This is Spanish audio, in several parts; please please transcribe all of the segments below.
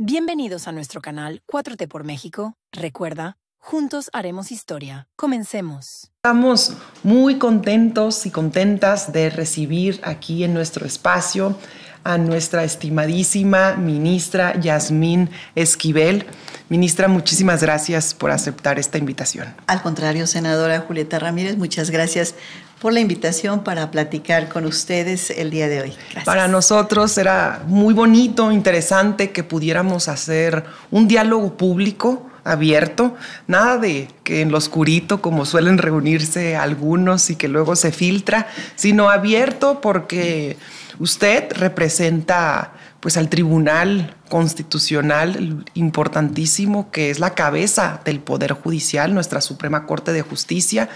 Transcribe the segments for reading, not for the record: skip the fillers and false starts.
Bienvenidos a nuestro canal 4T por México. Recuerda, juntos haremos historia. Comencemos. Estamos muy contentos y contentas de recibir aquí en nuestro espacio a nuestra estimadísima ministra Yasmín Esquivel. Ministra, muchísimas gracias por aceptar esta invitación. Al contrario, senadora Julieta Ramírez, muchas gracias por la invitación para platicar con ustedes el día de hoy. Gracias. Para nosotros era muy bonito, interesante que pudiéramos hacer un diálogo público abierto, nada de que en lo oscurito como suelen reunirse algunos y que luego se filtra, sino abierto porque usted representa pues al Tribunal Constitucional importantísimo, que es la cabeza del Poder Judicial, nuestra Suprema Corte de Justicia.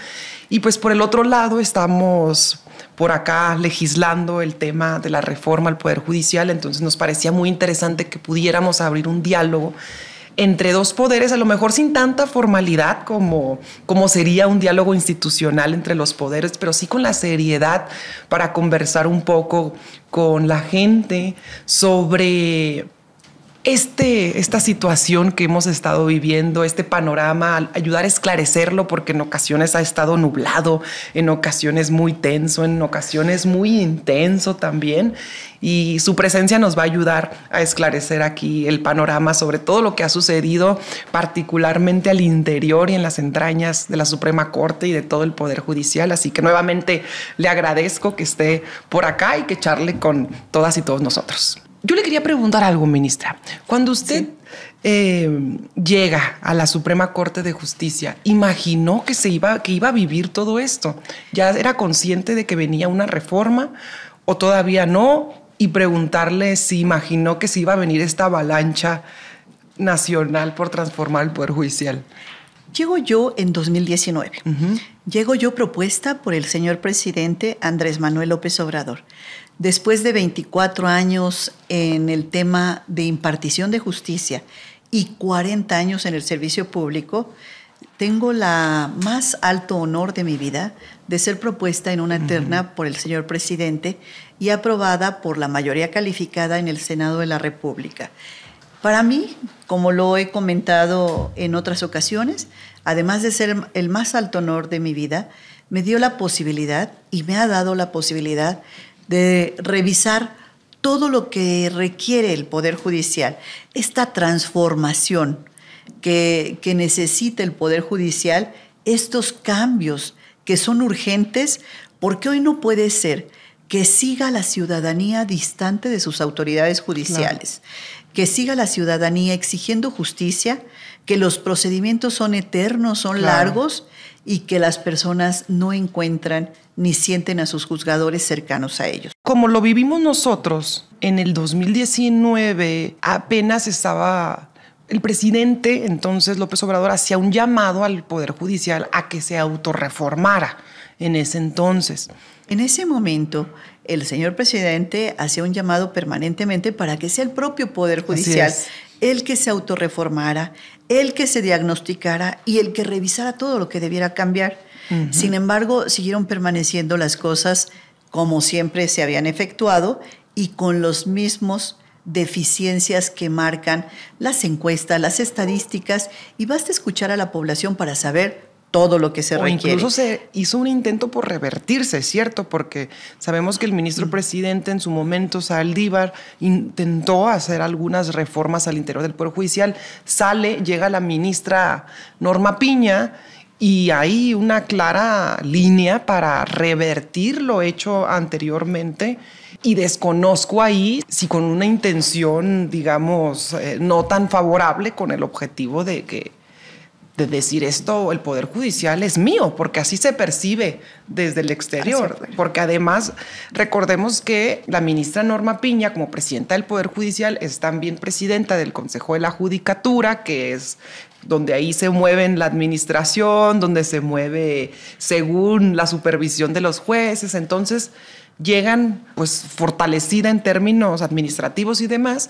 Y pues por el otro lado estamos por acá legislando el tema de la reforma al Poder Judicial, entonces nos parecía muy interesante que pudiéramos abrir un diálogo entre dos poderes, a lo mejor sin tanta formalidad como sería un diálogo institucional entre los poderes, pero sí con la seriedad para conversar un poco con la gente sobre esta situación que hemos estado viviendo, este panorama, ayudar a esclarecerlo porque en ocasiones ha estado nublado, en ocasiones muy tenso, en ocasiones muy intenso también. Y su presencia nos va a ayudar a esclarecer aquí el panorama sobre todo lo que ha sucedido, particularmente al interior y en las entrañas de la Suprema Corte y de todo el Poder Judicial. Así que nuevamente le agradezco que esté por acá y que charle con todas y todos nosotros. Yo le quería preguntar algo, ministra. Cuando usted llega a la Suprema Corte de Justicia, ¿imaginó que iba a vivir todo esto? ¿Ya era consciente de que venía una reforma o todavía no? Y preguntarle si imaginó que se iba a venir esta avalancha nacional por transformar el Poder Judicial. Llego yo en 2019. Llego yo propuesta por el señor presidente Andrés Manuel López Obrador. Después de 24 años en el tema de impartición de justicia y 40 años en el servicio público, tengo la más alto honor de mi vida de ser propuesta en una terna por el señor presidente y aprobada por la mayoría calificada en el Senado de la República. Para mí, como lo he comentado en otras ocasiones, además de ser el más alto honor de mi vida, me dio la posibilidad y me ha dado la posibilidad de revisar todo lo que requiere el Poder Judicial, esta transformación que necesita el Poder Judicial, estos cambios que son urgentes, porque hoy no puede ser que siga la ciudadanía distante de sus autoridades judiciales, que siga la ciudadanía exigiendo justicia, que los procedimientos son eternos, son largos, y que las personas no encuentran ni sienten a sus juzgadores cercanos a ellos. Como lo vivimos nosotros, en el 2019 apenas estaba el presidente, entonces López Obrador, hacía un llamado al Poder Judicial a que se autorreformara en ese entonces. En ese momento, el señor presidente hacía un llamado permanentemente para que sea el propio Poder Judicial el que se autorreformara, el que se diagnosticara y el que revisara todo lo que debiera cambiar. Sin embargo, siguieron permaneciendo las cosas como siempre se habían efectuado y con los mismos deficiencias que marcan las encuestas, las estadísticas, y basta escuchar a la población para saber todo lo que se requiere. Incluso se hizo un intento por revertirse, ¿cierto? Porque sabemos que el ministro presidente en su momento, Saldívar, intentó hacer algunas reformas al interior del Poder Judicial. Llega la ministra Norma Piña y hay una clara línea para revertir lo hecho anteriormente. Y desconozco ahí si con una intención, digamos, no tan favorable, con el objetivo de decir esto, el Poder Judicial es mío, porque así se percibe desde el exterior. Porque además, recordemos que la ministra Norma Piña, como presidenta del Poder Judicial, es también presidenta del Consejo de la Judicatura, que es donde ahí se mueve la administración, donde se mueve según la supervisión de los jueces. Entonces, llegan pues fortalecida en términos administrativos y demás.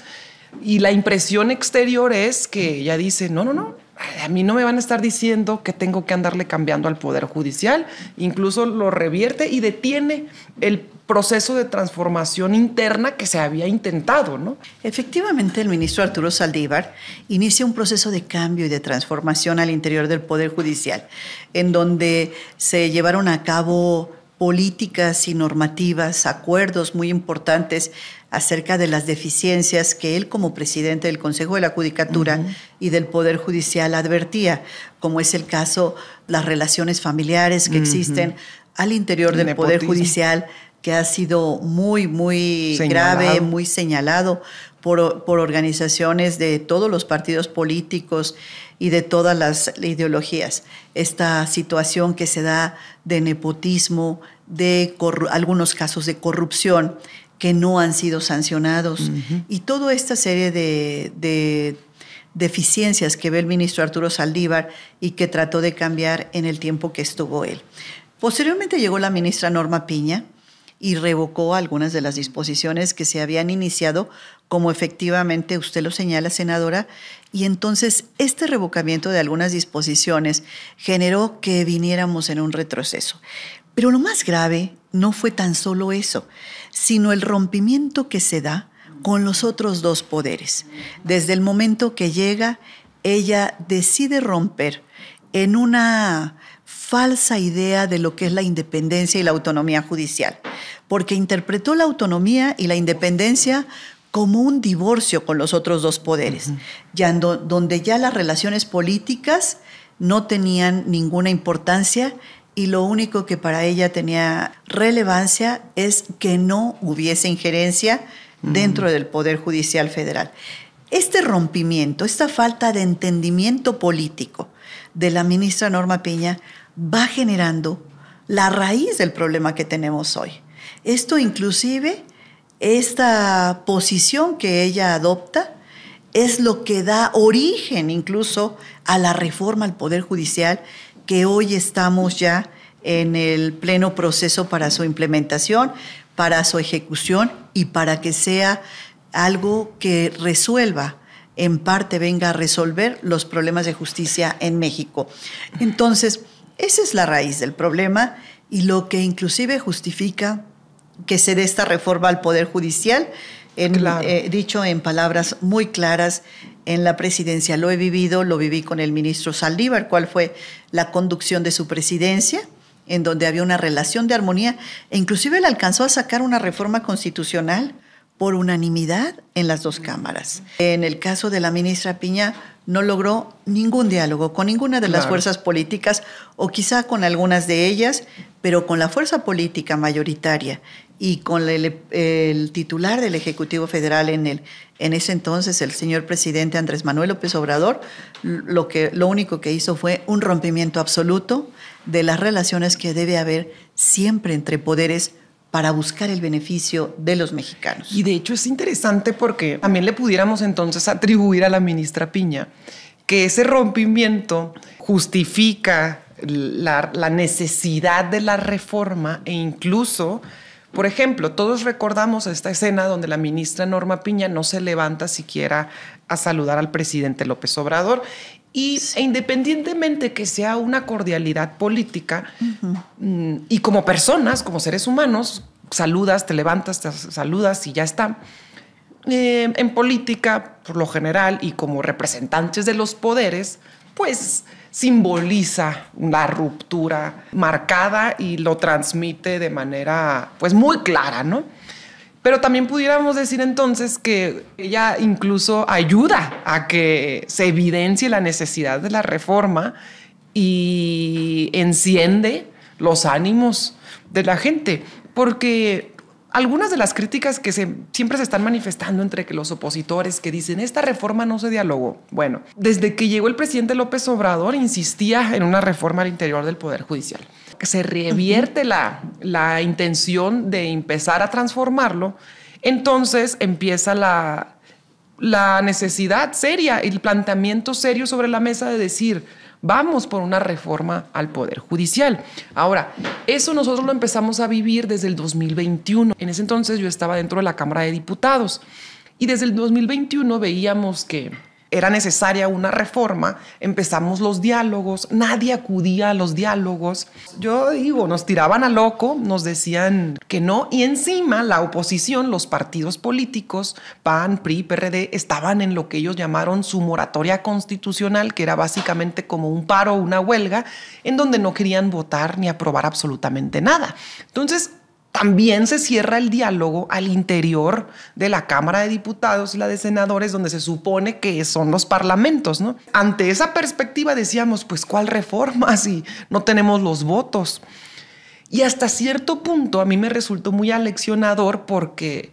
Y la impresión exterior es que ella dice, no, A mí no me van a estar diciendo que tengo que andarle cambiando al Poder Judicial. Incluso lo revierte y detiene el proceso de transformación interna que se había intentado, ¿no? Efectivamente, el ministro Arturo Saldívar inicia un proceso de cambio y de transformación al interior del Poder Judicial, en donde se llevaron a cabo políticas y normativas, acuerdos muy importantes acerca de las deficiencias que él como presidente del Consejo de la Judicatura y del Poder Judicial advertía, como es el caso las relaciones familiares que existen al interior del Poder Judicial, que ha sido muy grave, muy señalado por organizaciones de todos los partidos políticos y de todas las ideologías. Esta situación que se da de nepotismo, de algunos casos de corrupción que no han sido sancionados y toda esta serie de deficiencias que ve el ministro Arturo Saldívar y que trató de cambiar en el tiempo que estuvo él. Posteriormente llegó la ministra Norma Piña y revocó algunas de las disposiciones que se habían iniciado, como efectivamente usted lo señala, senadora, y entonces este revocamiento de algunas disposiciones generó que viniéramos en un retroceso. Pero lo más grave no fue tan solo eso, sino el rompimiento que se da con los otros dos poderes. Desde el momento que llega, ella decide romper en una falsa idea de lo que es la independencia y la autonomía judicial, porque interpretó la autonomía y la independencia como un divorcio con los otros dos poderes, donde ya las relaciones políticas no tenían ninguna importancia y lo único que para ella tenía relevancia es que no hubiese injerencia dentro del Poder Judicial Federal. Este rompimiento, esta falta de entendimiento político de la ministra Norma Piña va generando la raíz del problema que tenemos hoy. Esto inclusive, esta posición que ella adopta es lo que da origen incluso a la reforma al Poder Judicial que hoy estamos ya en el pleno proceso para su implementación, para su ejecución y para que sea algo que resuelva, en parte venga a resolver los problemas de justicia en México. Entonces, esa es la raíz del problema y lo que inclusive justifica que se dé esta reforma al Poder Judicial, dicho en palabras muy claras en la presidencia. Lo he vivido, lo viví con el ministro Saldívar, cuál fue la conducción de su presidencia, en donde había una relación de armonía, e inclusive él alcanzó a sacar una reforma constitucional por unanimidad en las dos cámaras. En el caso de la ministra Piña, no logró ningún diálogo con ninguna de las fuerzas políticas, o quizá con algunas de ellas, pero con la fuerza política mayoritaria y con el titular del Ejecutivo Federal en ese entonces, el señor presidente Andrés Manuel López Obrador, lo único que hizo fue un rompimiento absoluto de las relaciones que debe haber siempre entre poderes para buscar el beneficio de los mexicanos. Y de hecho es interesante porque también le pudiéramos entonces atribuir a la ministra Piña que ese rompimiento justifica la necesidad de la reforma e incluso, por ejemplo, todos recordamos esta escena donde la ministra Norma Piña no se levanta siquiera a saludar al presidente López Obrador e independientemente que sea una cordialidad política y como personas, como seres humanos, saludas, te levantas, te saludas y ya está. En política, por lo general, y como representantes de los poderes, pues simboliza una ruptura marcada y lo transmite de manera pues muy clara, ¿no? Pero también pudiéramos decir entonces que ella incluso ayuda a que se evidencie la necesidad de la reforma y enciende los ánimos de la gente, porque algunas de las críticas que siempre se están manifestando entre los opositores que dicen esta reforma no se dialogó. Bueno, desde que llegó el presidente López Obrador insistía en una reforma al interior del Poder Judicial. Que se revierte la intención de empezar a transformarlo, entonces empieza la necesidad seria, el planteamiento serio sobre la mesa de decir vamos por una reforma al Poder Judicial. Ahora, eso nosotros lo empezamos a vivir desde el 2021. En ese entonces yo estaba dentro de la Cámara de Diputados y desde el 2021 veíamos que era necesaria una reforma, empezamos los diálogos, nadie acudía a los diálogos. Yo digo, nos tiraban a loco, nos decían que no, y encima la oposición, los partidos políticos, PAN, PRI, PRD, estaban en lo que ellos llamaron su moratoria constitucional, que era básicamente como un paro, una huelga, en donde no querían votar ni aprobar absolutamente nada. Entonces, también se cierra el diálogo al interior de la Cámara de Diputados y la de Senadores, donde se supone que son los parlamentos, ¿no? Ante esa perspectiva decíamos, pues, ¿cuál reforma si no tenemos los votos? Y hasta cierto punto a mí me resultó muy aleccionador porque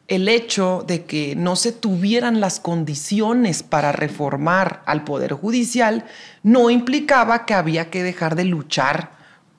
el hecho de que no se tuvieran las condiciones para reformar al Poder Judicial no implicaba que había que dejar de luchar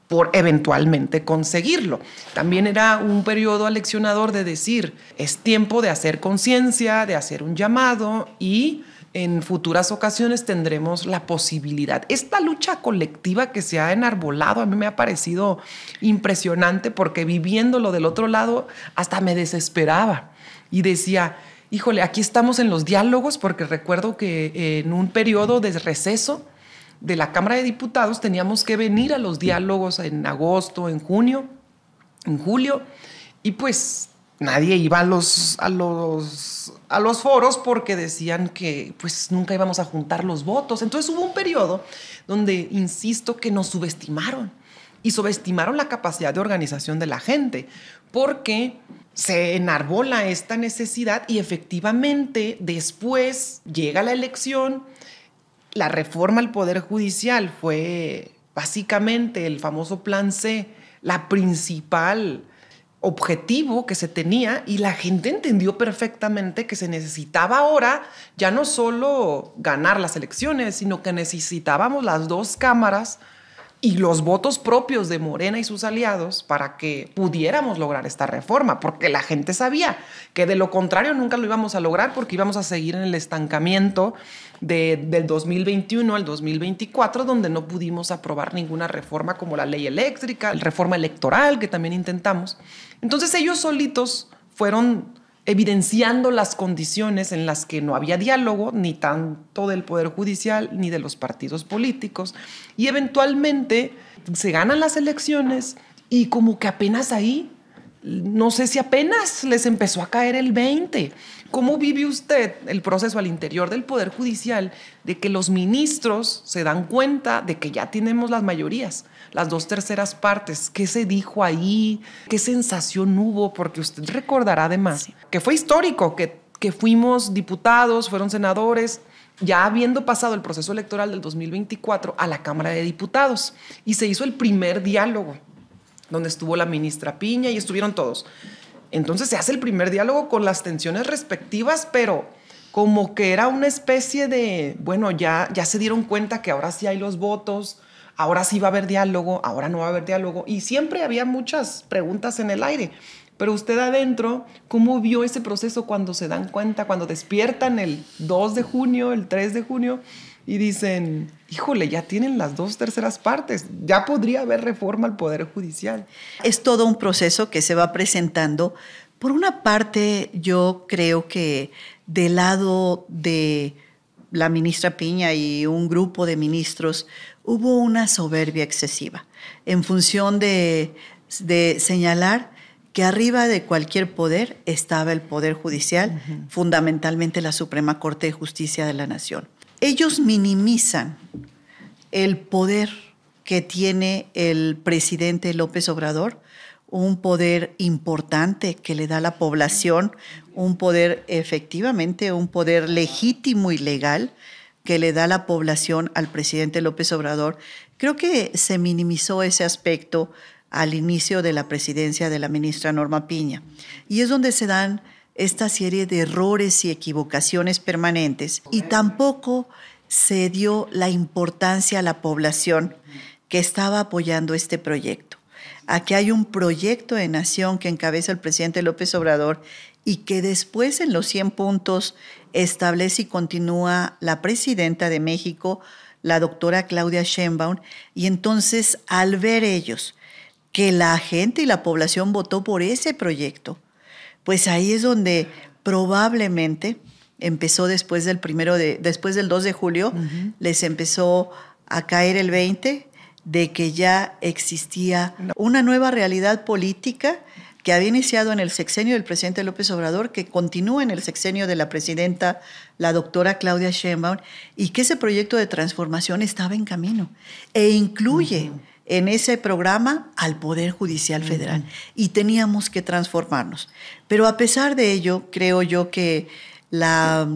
por eventualmente conseguirlo. También era un periodo aleccionador de decir, es tiempo de hacer conciencia, de hacer un llamado y en futuras ocasiones tendremos la posibilidad. Esta lucha colectiva que se ha enarbolado a mí me ha parecido impresionante porque viviéndolo del otro lado hasta me desesperaba y decía, híjole, aquí estamos en los diálogos porque recuerdo que en un periodo de receso de la Cámara de Diputados teníamos que venir a los diálogos en agosto, en junio, en julio, y pues nadie iba a los foros porque decían que pues nunca íbamos a juntar los votos. Entonces hubo un periodo donde, insisto, que nos subestimaron y subestimaron la capacidad de organización de la gente porque se enarbola esta necesidad y efectivamente después llega la elección. La reforma al Poder Judicial fue básicamente el famoso Plan C, la principal objetivo que se tenía y la gente entendió perfectamente que se necesitaba ahora ya no solo ganar las elecciones, sino que necesitábamos las dos cámaras y los votos propios de Morena y sus aliados para que pudiéramos lograr esta reforma, porque la gente sabía que de lo contrario nunca lo íbamos a lograr porque íbamos a seguir en el estancamiento del 2021 al 2024, donde no pudimos aprobar ninguna reforma como la ley eléctrica, la reforma electoral que también intentamos. Entonces ellos solitos fueron evidenciando las condiciones en las que no había diálogo, ni tanto del Poder Judicial, ni de los partidos políticos, y eventualmente se ganan las elecciones y como que apenas ahí, no sé si apenas les empezó a caer el 20. ¿Cómo vive usted el proceso al interior del Poder Judicial de que los ministros se dan cuenta de que ya tenemos las mayorías, las 2/3 partes? ¿Qué se dijo ahí? ¿Qué sensación hubo? Porque usted recordará además que fue histórico, que fuimos diputados, fueron senadores, ya habiendo pasado el proceso electoral del 2024 a la Cámara de Diputados y se hizo el primer diálogo donde estuvo la ministra Piña y estuvieron todos. Entonces se hace el primer diálogo con las tensiones respectivas, pero como que era una especie de, bueno, ya se dieron cuenta que ahora sí hay los votos, ahora sí va a haber diálogo, ahora no va a haber diálogo. Y siempre había muchas preguntas en el aire. Pero usted adentro, ¿cómo vio ese proceso cuando se dan cuenta, cuando despiertan el 2 de junio, el 3 de junio y dicen, híjole, ya tienen las 2/3 partes, ya podría haber reforma al Poder Judicial? Es todo un proceso que se va presentando. Por una parte, yo creo que del lado de la ministra Piña y un grupo de ministros hubo una soberbia excesiva en función de señalar que arriba de cualquier poder estaba el Poder Judicial, fundamentalmente la Suprema Corte de Justicia de la Nación. Ellos minimizan el poder que tiene el presidente López Obrador, un poder importante que le da a la población, un poder efectivamente, un poder legítimo y legal que le da a la población al presidente López Obrador. Creo que se minimizó ese aspecto al inicio de la presidencia de la ministra Norma Piña. Y es donde se dan esta serie de errores y equivocaciones permanentes y tampoco se dio la importancia a la población que estaba apoyando este proyecto. Aquí hay un proyecto de nación que encabeza el presidente López Obrador y que después en los 100 puntos establece y continúa la presidenta de México, la doctora Claudia Sheinbaum, y entonces al ver ellos que la gente y la población votó por ese proyecto, pues ahí es donde probablemente empezó después del 2 de julio, les empezó a caer el 20 de que ya existía una nueva realidad política que había iniciado en el sexenio del presidente López Obrador, que continúa en el sexenio de la presidenta, la doctora Claudia Sheinbaum, y que ese proyecto de transformación estaba en camino e incluye en ese programa al Poder Judicial Federal, y teníamos que transformarnos. Pero a pesar de ello, creo yo que la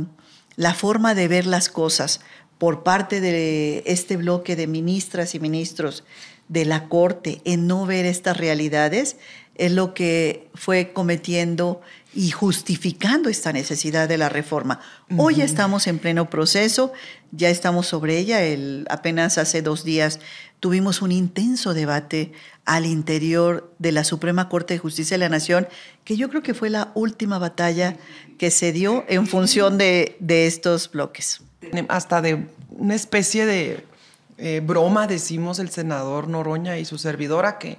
forma de ver las cosas por parte de este bloque de ministras y ministros de la Corte en no ver estas realidades es lo que fue cometiendo y justificando esta necesidad de la reforma. Hoy estamos en pleno proceso, ya estamos sobre ella. Apenas hace 2 días tuvimos un intenso debate al interior de la Suprema Corte de Justicia de la Nación, que yo creo que fue la última batalla que se dio en función de estos bloques. Hasta de una especie de broma, decimos el senador Noroña y su servidora, que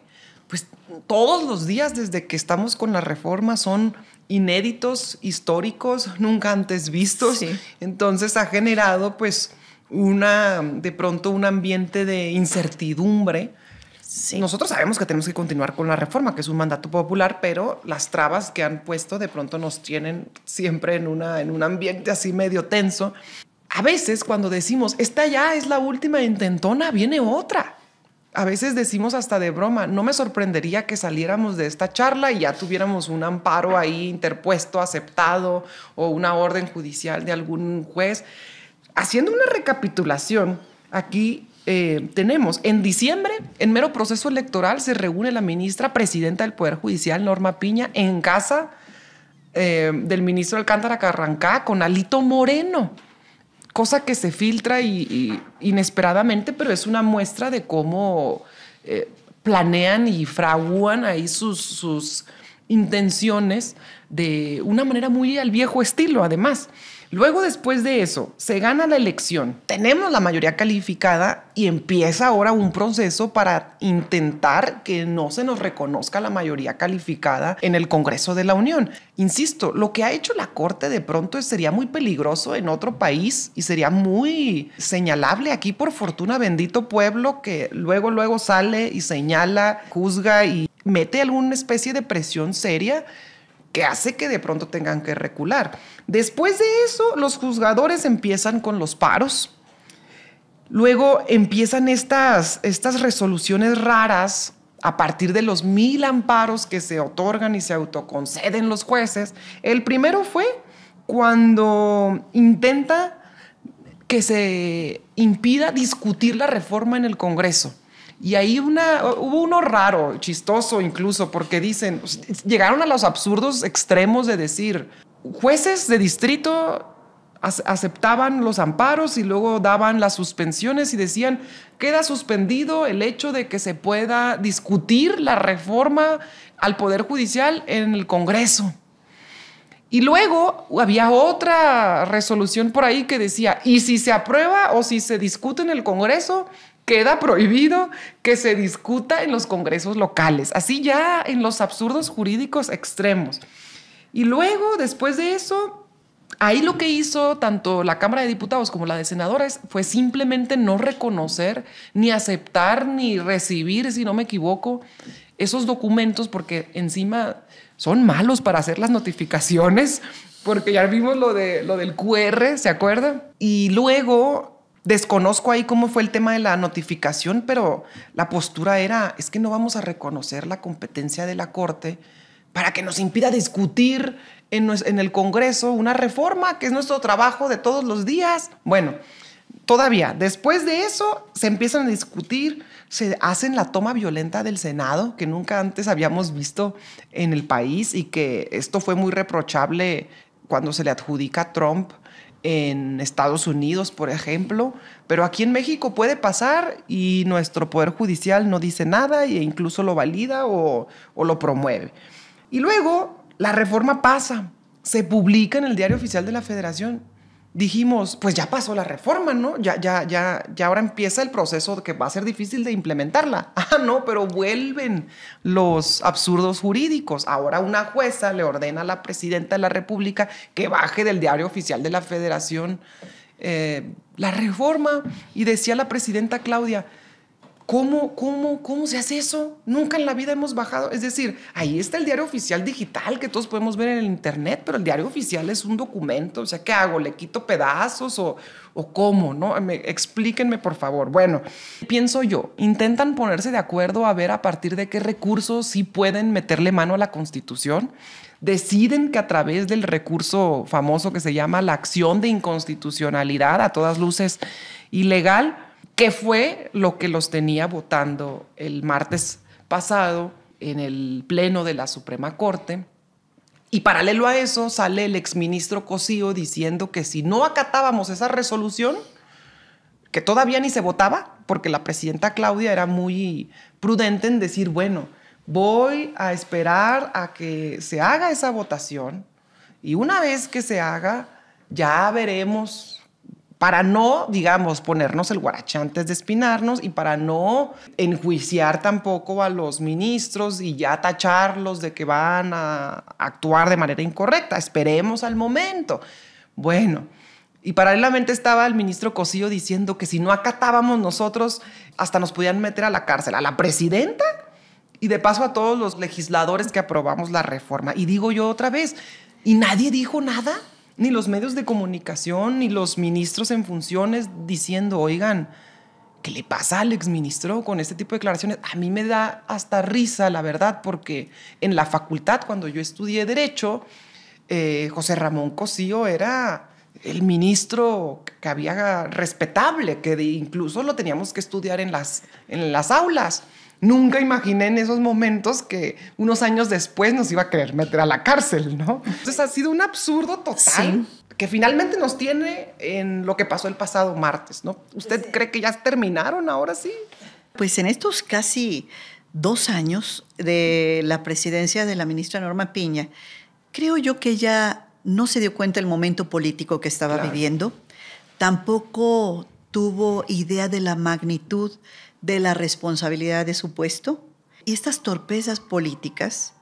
pues todos los días desde que estamos con la reforma son inéditos, históricos, nunca antes vistos. Sí. Entonces ha generado pues de pronto un ambiente de incertidumbre. Sí. Nosotros sabemos que tenemos que continuar con la reforma, que es un mandato popular, pero las trabas que han puesto de pronto nos tienen siempre en un ambiente así medio tenso. A veces cuando decimos, esta ya es la última intentona, viene otra. A veces decimos hasta de broma, no me sorprendería que saliéramos de esta charla y ya tuviéramos un amparo ahí interpuesto, aceptado, o una orden judicial de algún juez. Haciendo una recapitulación, aquí tenemos en diciembre, en mero proceso electoral, se reúne la ministra presidenta del Poder Judicial, Norma Piña, en casa del ministro Alcántara Carrancá con Alito Moreno. Cosa que se filtra inesperadamente, pero es una muestra de cómo planean y fraguan ahí sus intenciones de una manera muy al viejo estilo, además. Luego, después de eso, se gana la elección, tenemos la mayoría calificada y empieza ahora un proceso para intentar que no se nos reconozca la mayoría calificada en el Congreso de la Unión. Insisto, lo que ha hecho la Corte de pronto sería muy peligroso en otro país y sería muy señalable aquí, por fortuna, bendito pueblo que luego sale y señala, juzga y mete alguna especie de presión seria que hace que de pronto tengan que recular. Después de eso, los juzgadores empiezan con los paros. Luego empiezan estas resoluciones raras a partir de los 1000 amparos que se otorgan y se autoconceden los jueces. El primero fue cuando intenta que se impida discutir la reforma en el Congreso. Y ahí hubo uno raro, chistoso incluso, porque dicen, llegaron a los absurdos extremos de decir, jueces de distrito aceptaban los amparos y luego daban las suspensiones y decían, queda suspendido el hecho de que se pueda discutir la reforma al Poder Judicial en el Congreso. Y luego había otra resolución por ahí que decía, y si se aprueba o si se discute en el Congreso, queda prohibido que se discuta en los congresos locales. Así ya en los absurdos jurídicos extremos. Y luego, después de eso, ahí lo que hizo tanto la Cámara de Diputados como la de Senadores fue simplemente no reconocer, ni aceptar, ni recibir, si no me equivoco, esos documentos, porque encima son malos para hacer las notificaciones, porque ya vimos lo del QR, ¿se acuerdan? Y luego desconozco ahí cómo fue el tema de la notificación, pero la postura es que no vamos a reconocer la competencia de la Corte para que nos impida discutir en el Congreso una reforma que es nuestro trabajo de todos los días. Bueno, todavía, después de eso, se empiezan a discutir, se hacen la toma violenta del Senado, que nunca antes habíamos visto en el país y que esto fue muy reprochable cuando se le adjudica a Trump en Estados Unidos, por ejemplo, pero aquí en México puede pasar y nuestro Poder Judicial no dice nada e incluso lo valida o lo promueve. Y luego la reforma pasa, se publica en el Diario Oficial de la Federación dijimos, pues ya pasó la reforma, ¿no? Ya ahora empieza el proceso que va a ser difícil de implementarla. Ah, no, pero vuelven los absurdos jurídicos. Ahora una jueza le ordena a la presidenta de la República que baje del Diario Oficial de la Federación la reforma. Y decía la presidenta Claudia, ¿Cómo se hace eso? Nunca en la vida hemos bajado. Es decir, ahí está el diario oficial digital que todos podemos ver en el internet, pero el diario oficial es un documento. O sea, ¿qué hago? ¿Le quito pedazos o cómo? ¿No? Explíquenme, por favor. Bueno, pienso yo, intentan ponerse de acuerdo a ver a partir de qué recursos sí pueden meterle mano a la Constitución. Deciden que a través del recurso famoso que se llama la acción de inconstitucionalidad, a todas luces ilegal, que fue lo que los tenía votando el martes pasado en el pleno de la Suprema Corte. Y paralelo a eso sale el exministro Cosío diciendo que si no acatábamos esa resolución, que todavía ni se votaba, porque la presidenta Claudia era muy prudente en decir, bueno, voy a esperar a que se haga esa votación y una vez que se haga, ya veremos, para no, digamos, ponernos el guarache antes de espinarnos y para no enjuiciar tampoco a los ministros y ya tacharlos de que van a actuar de manera incorrecta. Esperemos al momento. Bueno, y paralelamente estaba el ministro Cosío diciendo que si no acatábamos nosotros, hasta nos podían meter a la cárcel, a la presidenta y de paso a todos los legisladores que aprobamos la reforma. Y digo yo otra vez, ¿y nadie dijo nada? Ni los medios de comunicación, ni los ministros en funciones diciendo, oigan, ¿qué le pasa al exministro con este tipo de declaraciones? A mí me da hasta risa, la verdad, porque en la facultad, cuando yo estudié Derecho, José Ramón Cosío era el ministro que había respetable, que incluso lo teníamos que estudiar en las aulas. Nunca imaginé en esos momentos que unos años después nos iba a querer meter a la cárcel, ¿no? Entonces ha sido un absurdo total, sí, que finalmente nos tiene en lo que pasó el pasado martes, ¿no? ¿Usted cree que ya terminaron ahora sí? Pues en estos casi 2 años de la presidencia de la ministra Norma Piña, creo yo que ella no se dio cuenta del momento político que estaba viviendo, tampoco tuvo idea de la magnitud de la responsabilidad de su puesto. Y estas torpezas políticas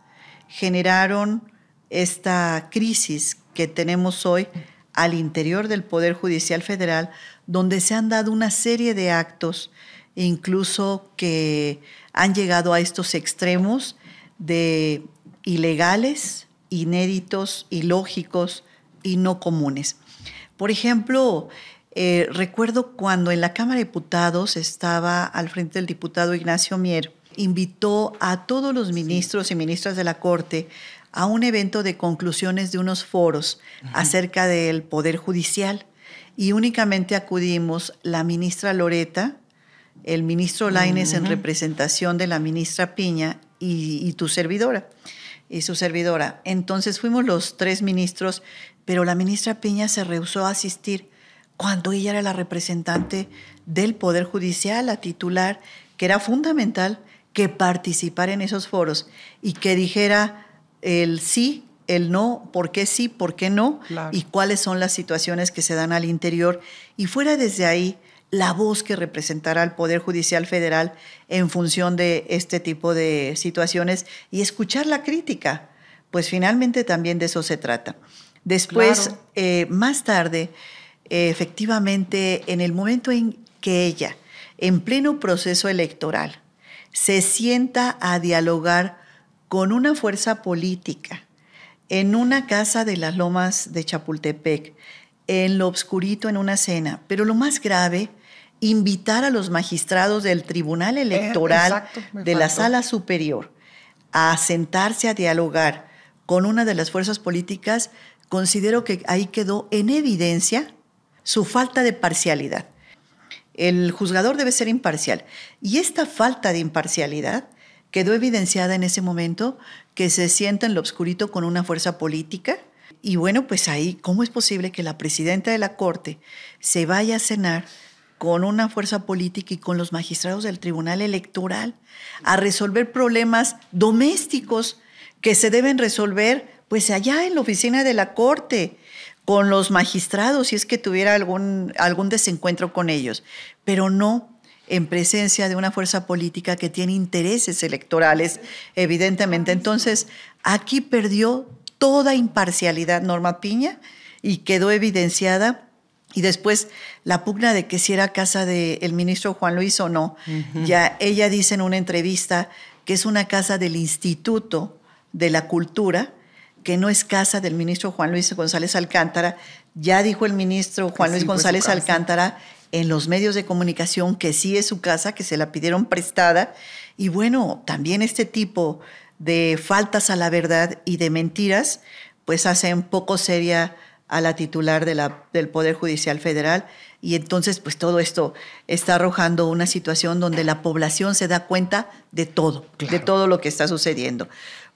generaron esta crisis que tenemos hoy al interior del Poder Judicial Federal, donde se han dado una serie de actos, incluso que han llegado a estos extremos de ilegales, inéditos, ilógicos y no comunes. Por ejemplo, recuerdo cuando en la Cámara de Diputados estaba al frente el diputado Ignacio Mier, invitó a todos los ministros y ministras de la Corte a un evento de conclusiones de unos foros acerca del Poder Judicial y únicamente acudimos la ministra Loreta, el ministro Lainez en representación de la ministra Piña y tu servidora y su servidora. Entonces fuimos los 3 ministros, pero la ministra Piña se rehusó a asistir cuando ella era la representante del Poder Judicial, la titular, que era fundamental que participara en esos foros y que dijera el sí, el no, por qué sí, por qué no, y cuáles son las situaciones que se dan al interior. Y fuera desde ahí la voz que representará al Poder Judicial Federal en función de este tipo de situaciones y escuchar la crítica, pues finalmente también de eso se trata. Después, más tarde, efectivamente, en el momento en que ella, en pleno proceso electoral, se sienta a dialogar con una fuerza política en una casa de las Lomas de Chapultepec, en lo obscurito, en una cena, pero lo más grave, invitar a los magistrados del Tribunal Electoral de la Sala Superior a sentarse a dialogar con una de las fuerzas políticas, considero que ahí quedó en evidencia su falta de parcialidad. El juzgador debe ser imparcial. Y esta falta de imparcialidad quedó evidenciada en ese momento que se sienta en lo obscurito con una fuerza política. Y bueno, pues ahí, ¿cómo es posible que la presidenta de la Corte se vaya a cenar con una fuerza política y con los magistrados del Tribunal Electoral a resolver problemas domésticos que se deben resolver pues allá en la oficina de la Corte, con los magistrados si es que tuviera algún desencuentro con ellos, pero no en presencia de una fuerza política que tiene intereses electorales, evidentemente. Entonces, aquí perdió toda imparcialidad Norma Piña y quedó evidenciada. Y después la pugna de que si era casa del ministro Juan Luis o no. Ya ella dice en una entrevista que es una casa del Instituto de la Cultura, que no es casa del ministro Juan Luis González Alcántara. Ya dijo el ministro Juan Luis González Alcántara en los medios de comunicación que sí es su casa, que se la pidieron prestada. Y bueno, también este tipo de faltas a la verdad y de mentiras, pues hacen poco seria a la titular del Poder Judicial Federal, y entonces pues todo esto está arrojando una situación donde la población se da cuenta de todo, claro, de todo lo que está sucediendo.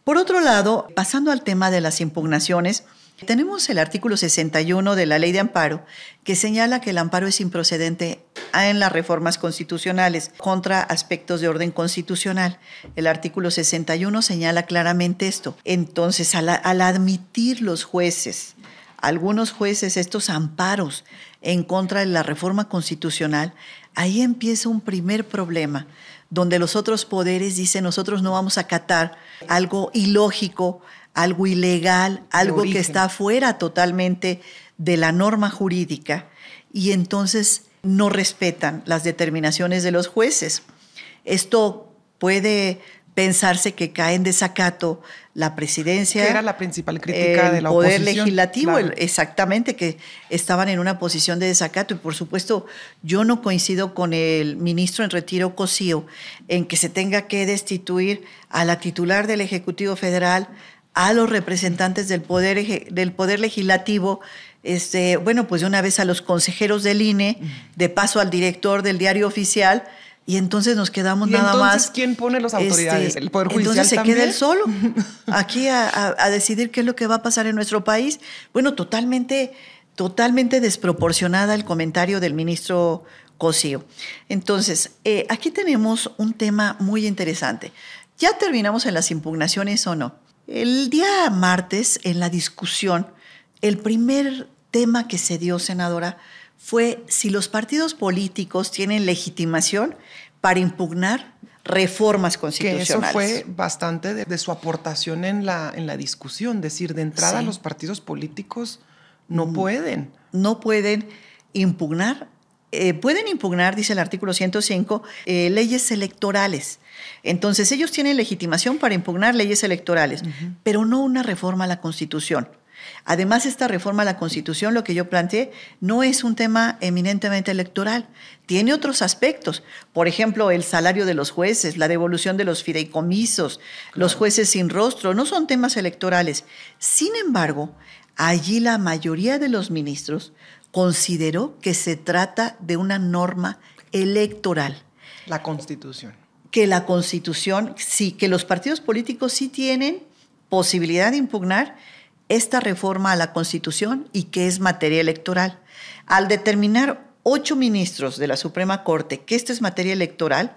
Por otro lado, pasando al tema de las impugnaciones, tenemos el artículo 61 de la Ley de Amparo, que señala que el amparo es improcedente en las reformas constitucionales contra aspectos de orden constitucional. El artículo 61 señala claramente esto. Entonces, al admitir los jueces, algunos jueces, estos amparos en contra de la reforma constitucional, ahí empieza un primer problema, donde los otros poderes dicen nosotros no vamos a acatar algo ilógico, algo ilegal, algo que está fuera totalmente de la norma jurídica, y entonces no respetan las determinaciones de los jueces. Esto puede pensarse que cae en desacato la presidencia. Que era la principal crítica de la oposición. El Poder Legislativo, claro. Exactamente, que estaban en una posición de desacato. Y por supuesto, yo no coincido con el ministro en retiro Cosío en que se tenga que destituir a la titular del Ejecutivo Federal, a los representantes del Poder Legislativo, bueno, pues de una vez a los consejeros del INE, de paso al director del Diario Oficial. Y entonces nos quedamos nada más. Entonces, ¿quién pone las autoridades? ¿El Poder Judicial entonces también? Se queda él solo aquí a decidir qué es lo que va a pasar en nuestro país. Bueno, totalmente desproporcionada el comentario del ministro Cosío. Entonces, aquí tenemos un tema muy interesante. ¿Ya terminamos en las impugnaciones o no? El día martes, en la discusión, el primer tema que se dio, senadora, fue si los partidos políticos tienen legitimación para impugnar reformas constitucionales. Que eso fue bastante de su aportación en la discusión. Es decir, de entrada los partidos políticos no pueden. No pueden impugnar. Pueden impugnar, dice el artículo 105, leyes electorales. Entonces, ellos tienen legitimación para impugnar leyes electorales, pero no una reforma a la Constitución. Además, esta reforma a la Constitución, lo que yo planteé, no es un tema eminentemente electoral. Tiene otros aspectos. Por ejemplo, el salario de los jueces, la devolución de los fideicomisos, los jueces sin rostro, no son temas electorales. Sin embargo, allí la mayoría de los ministros consideró que se trata de una norma electoral. La Constitución. Que la Constitución, sí, que los partidos políticos sí tienen posibilidad de impugnar esta reforma a la Constitución y que es materia electoral. Al determinar 8 ministros de la Suprema Corte que esto es materia electoral,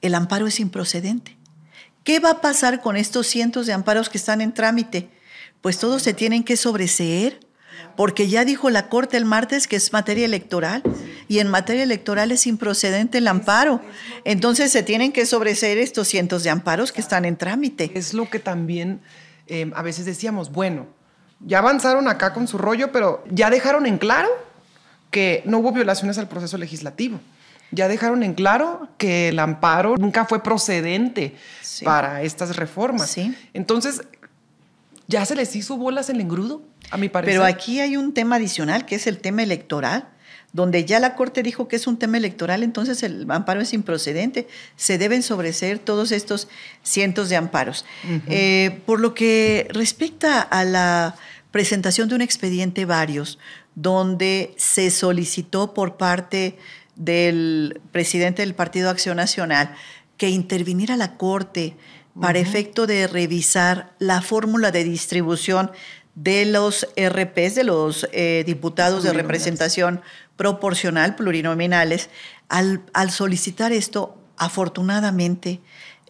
el amparo es improcedente. ¿Qué va a pasar con estos cientos de amparos que están en trámite? Pues todos se tienen que sobreseer, porque ya dijo la Corte el martes que es materia electoral y en materia electoral es improcedente el amparo. Entonces se tienen que sobreseer estos cientos de amparos que están en trámite. Es lo que también a veces decíamos, bueno, ya avanzaron acá con su rollo, pero ya dejaron en claro que no hubo violaciones al proceso legislativo. Ya dejaron en claro que el amparo nunca fue procedente para estas reformas. Sí. Entonces, ya se les hizo bolas el engrudo, a mi parecer. Pero aquí hay un tema adicional, que es el tema electoral, donde ya la Corte dijo que es un tema electoral, entonces el amparo es improcedente. Se deben sobreseer todos estos cientos de amparos. Por lo que respecta a la presentación de un expediente varios, donde se solicitó por parte del presidente del Partido Acción Nacional que interviniera la Corte para efecto de revisar la fórmula de distribución de los RPs, de los diputados de representación proporcional, plurinominales. Al solicitar esto, afortunadamente,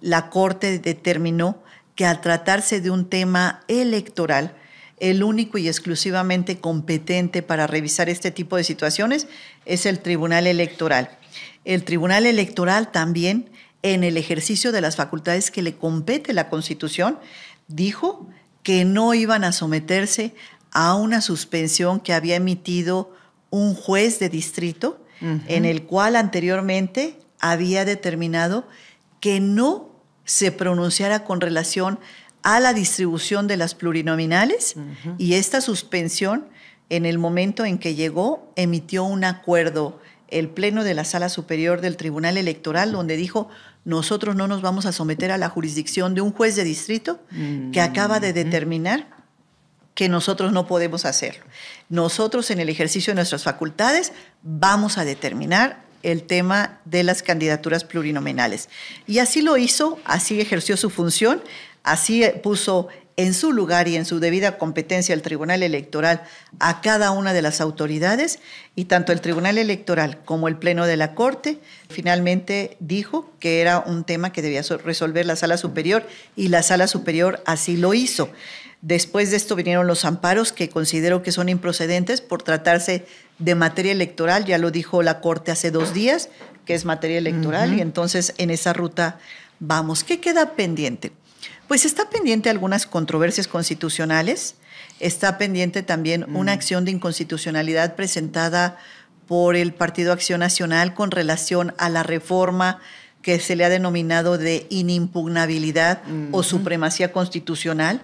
la Corte determinó que al tratarse de un tema electoral, el único y exclusivamente competente para revisar este tipo de situaciones es el Tribunal Electoral. El Tribunal Electoral también, en el ejercicio de las facultades que le compete la Constitución, dijo que no iban a someterse a una suspensión que había emitido un juez de distrito, en el cual anteriormente había determinado que no se pronunciara con relación a la distribución de las plurinominales, y esta suspensión, en el momento en que llegó, emitió un acuerdo el Pleno de la Sala Superior del Tribunal Electoral, donde dijo: nosotros no nos vamos a someter a la jurisdicción de un juez de distrito que acaba de determinar que nosotros no podemos hacerlo. Nosotros, en el ejercicio de nuestras facultades, vamos a determinar el tema de las candidaturas plurinominales. Y así lo hizo, así ejerció su función, así puso en su lugar y en su debida competencia el Tribunal Electoral a cada una de las autoridades, y tanto el Tribunal Electoral como el Pleno de la Corte finalmente dijo que era un tema que debía resolver la Sala Superior, y la Sala Superior así lo hizo. Después de esto vinieron los amparos, que considero que son improcedentes por tratarse de materia electoral. Ya lo dijo la Corte hace 2 días, que es materia electoral, y entonces en esa ruta vamos. ¿Qué queda pendiente? Pues está pendiente algunas controversias constitucionales, está pendiente también una acción de inconstitucionalidad presentada por el Partido Acción Nacional con relación a la reforma que se le ha denominado de inimpugnabilidad o supremacía constitucional.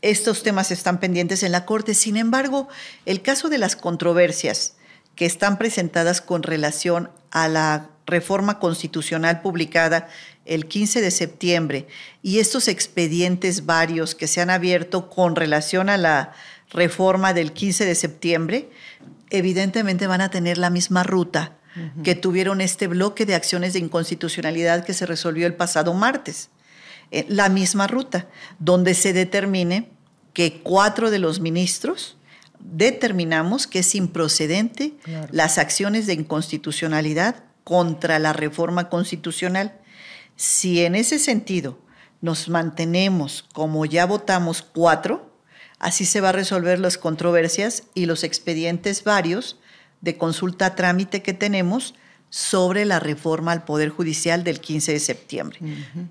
Estos temas están pendientes en la Corte. Sin embargo, el caso de las controversias que están presentadas con relación a la reforma constitucional publicada el 15 de septiembre y estos expedientes varios que se han abierto con relación a la reforma del 15 de septiembre, evidentemente van a tener la misma ruta que tuvieron este bloque de acciones de inconstitucionalidad que se resolvió el pasado martes. La misma ruta, donde se determine que 4 de los ministros determinamos que es improcedente las acciones de inconstitucionalidad contra la reforma constitucional. Si en ese sentido nos mantenemos como ya votamos 4, así se va a resolver las controversias y los expedientes varios de consulta a trámite que tenemos sobre la reforma al Poder Judicial del 15 de septiembre.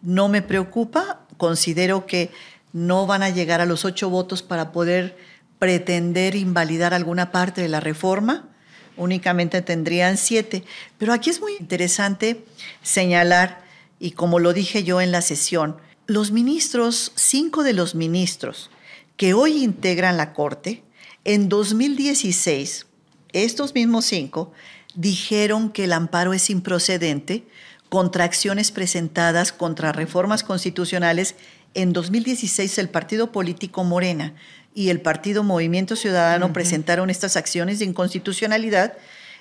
No me preocupa, considero que no van a llegar a los 8 votos para poder pretender invalidar alguna parte de la reforma, únicamente tendrían 7. Pero aquí es muy interesante señalar, y como lo dije yo en la sesión, los ministros, 5 de los ministros que hoy integran la Corte, en 2016, estos mismos 5 dijeron que el amparo es improcedente contra acciones presentadas contra reformas constitucionales. En 2016 el partido político Morena y el partido Movimiento Ciudadano presentaron estas acciones de inconstitucionalidad,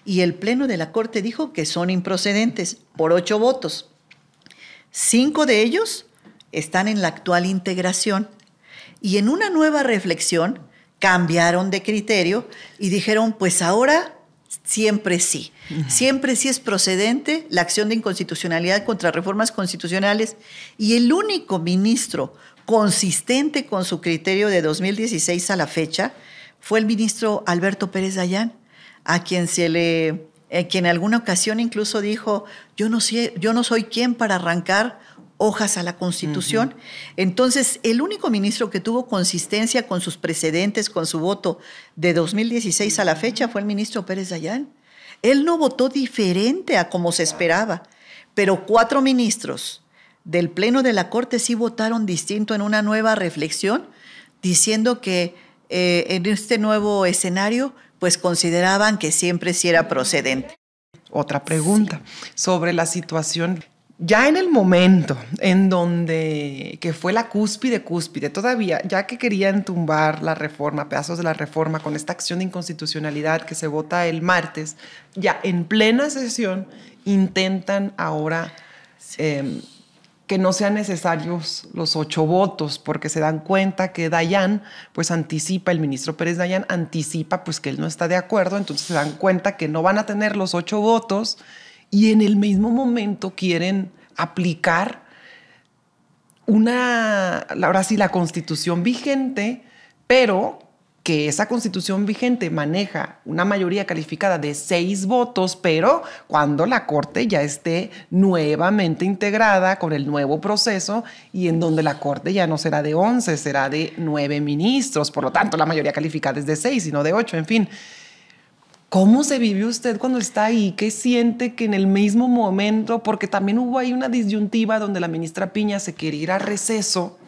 y el Pleno de la Corte dijo que son improcedentes por 8 votos. 5 de ellos están en la actual integración, y en una nueva reflexión cambiaron de criterio y dijeron: pues ahora siempre sí es procedente la acción de inconstitucionalidad contra reformas constitucionales. Y el único ministro consistente con su criterio de 2016 a la fecha fue el ministro Alberto Pérez Dayán, a quien quien en alguna ocasión incluso dijo: yo no soy quien para arrancar hojas a la Constitución. Entonces, el único ministro que tuvo consistencia con sus precedentes, con su voto de 2016 a la fecha, fue el ministro Pérez Dayán. Él no votó diferente a como se esperaba, pero 4 ministros del Pleno de la Corte sí votaron distinto en una nueva reflexión, diciendo que en este nuevo escenario, pues consideraban que siempre sí era procedente. Otra pregunta sobre la situación. Ya en el momento en donde, que fue la cúspide, todavía, ya que querían tumbar la reforma, pedazos de la reforma con esta acción de inconstitucionalidad que se vota el martes, ya en plena sesión intentan ahora que no sean necesarios los 8 votos, porque se dan cuenta que Dayán, pues anticipa, el ministro Pérez Dayán anticipa pues que él no está de acuerdo, entonces se dan cuenta que no van a tener los 8 votos, y en el mismo momento quieren aplicar ahora sí, la Constitución vigente, pero que esa constitución vigente maneja una mayoría calificada de 6 votos, pero cuando la Corte ya esté nuevamente integrada con el nuevo proceso y en donde la Corte ya no será de 11, será de 9 ministros. Por lo tanto, la mayoría calificada es de 6 y no de 8, en fin. ¿Cómo se vive usted cuando está ahí? ¿Qué siente que en el mismo momento, porque también hubo ahí una disyuntiva donde la ministra Piña se quería ir a receso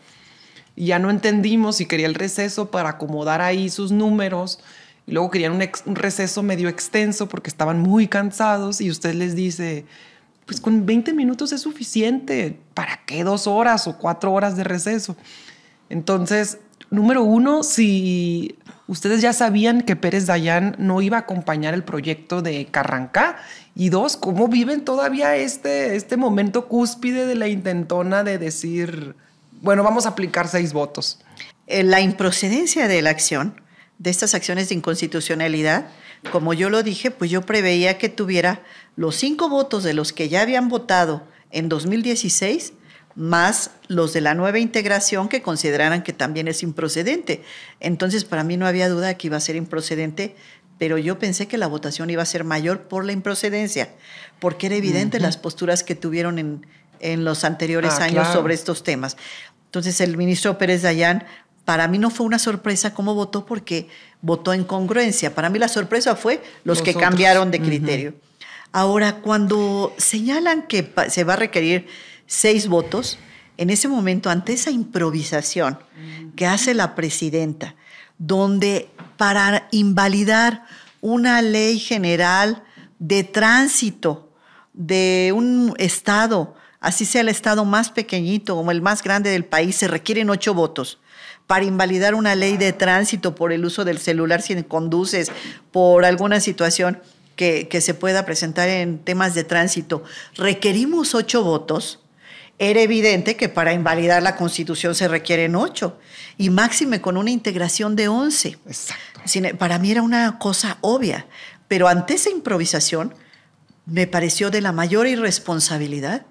y ya no entendimos si quería el receso para acomodar ahí sus números y luego querían un receso medio extenso porque estaban muy cansados y usted les dice, pues con 20 minutos es suficiente, ¿para qué 2 horas o 4 horas de receso? Entonces, número uno, si ustedes ya sabían que Pérez Dayán no iba a acompañar el proyecto de Carrancá, y 2, ¿cómo viven todavía este momento cúspide de la intentona de decir, bueno, vamos a aplicar 6 votos? La improcedencia de la acción, de estas acciones de inconstitucionalidad, como yo lo dije, pues yo preveía que tuviera los 5 votos de los que ya habían votado en 2016, más los de la nueva integración que consideraran que también es improcedente. Entonces, para mí no había duda de que iba a ser improcedente, pero yo pensé que la votación iba a ser mayor por la improcedencia, porque era evidente las posturas que tuvieron en los anteriores años sobre estos temas. Entonces, el ministro Pérez Dayán, para mí no fue una sorpresa cómo votó, porque votó en congruencia. Para mí la sorpresa fue los que cambiaron de criterio. Ahora, cuando señalan que se va a requerir 6 votos, en ese momento, ante esa improvisación que hace la presidenta, donde para invalidar una ley general de tránsito de un estado, así sea el estado más pequeñito o el más grande del país, se requieren 8 votos. Para invalidar una ley de tránsito por el uso del celular si conduces, por alguna situación que se pueda presentar en temas de tránsito, requerimos 8 votos. Era evidente que para invalidar la Constitución se requieren 8, y máxime con una integración de 11. Exacto. Para mí era una cosa obvia, pero ante esa improvisación me pareció de la mayor irresponsabilidad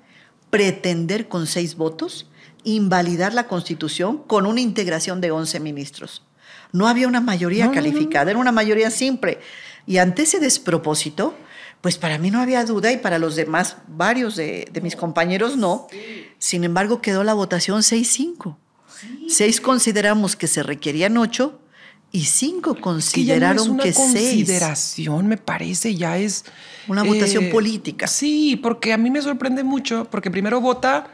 pretender con 6 votos invalidar la Constitución con una integración de 11 ministros. No había una mayoría calificada, era una mayoría simple. Y ante ese despropósito, pues para mí no había duda, y para los demás, varios de mis compañeros no. Sin embargo, quedó la votación 6-5. 6 consideramos que se requerían 8 y 5 consideraron que 6. Es una consideración, me parece, ya es una votación política. Sí, porque a mí me sorprende mucho, porque primero vota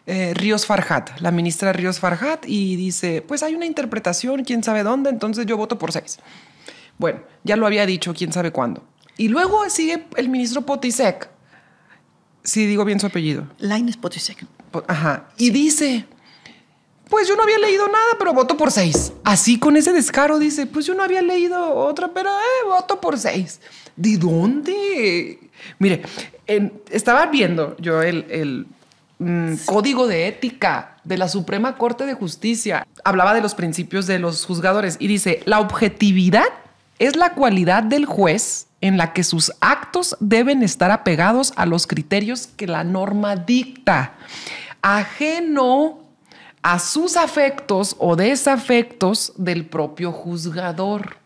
Ríos Farjat, la ministra Ríos Farjat, y dice, pues hay una interpretación, quién sabe dónde, entonces yo voto por 6. Bueno, ya lo había dicho, quién sabe cuándo. Y luego sigue el ministro Potisek, si digo bien su apellido. Lainez Potisek. Ajá. Y dice, pues yo no había leído nada, pero voto por 6. Así con ese descaro dice, pues yo no había leído otra, pero voto por 6. ¿De dónde? Mire, estaba viendo yo el Código de Ética de la Suprema Corte de Justicia. Hablaba de los principios de los juzgadores y dice, la objetividad es la cualidad del juez en la que sus actos deben estar apegados a los criterios que la norma dicta, ajeno a sus afectos o desafectos del propio juzgador.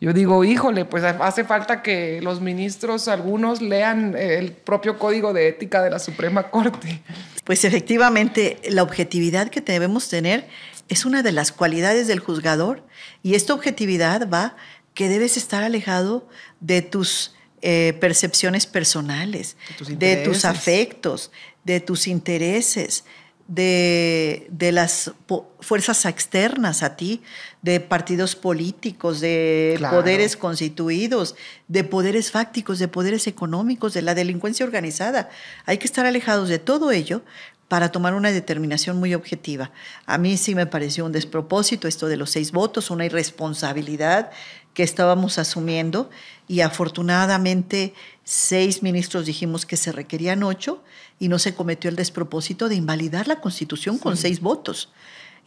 Yo digo, híjole, pues hace falta que los ministros, algunos, lean el propio Código de Ética de la Suprema Corte. Pues efectivamente, la objetividad que debemos tener es una de las cualidades del juzgador, y esta objetividad va que debes estar alejado de tus percepciones personales, de tus afectos, de tus intereses, de las fuerzas externas a ti, de partidos políticos, de poderes constituidos, de poderes fácticos, de poderes económicos, de la delincuencia organizada. Hay que estar alejados de todo ello para tomar una determinación muy objetiva. A mí sí me pareció un despropósito esto de los 6 votos, una irresponsabilidad que estábamos asumiendo, y afortunadamente 6 ministros dijimos que se requerían 8 y no se cometió el despropósito de invalidar la Constitución con 6 votos.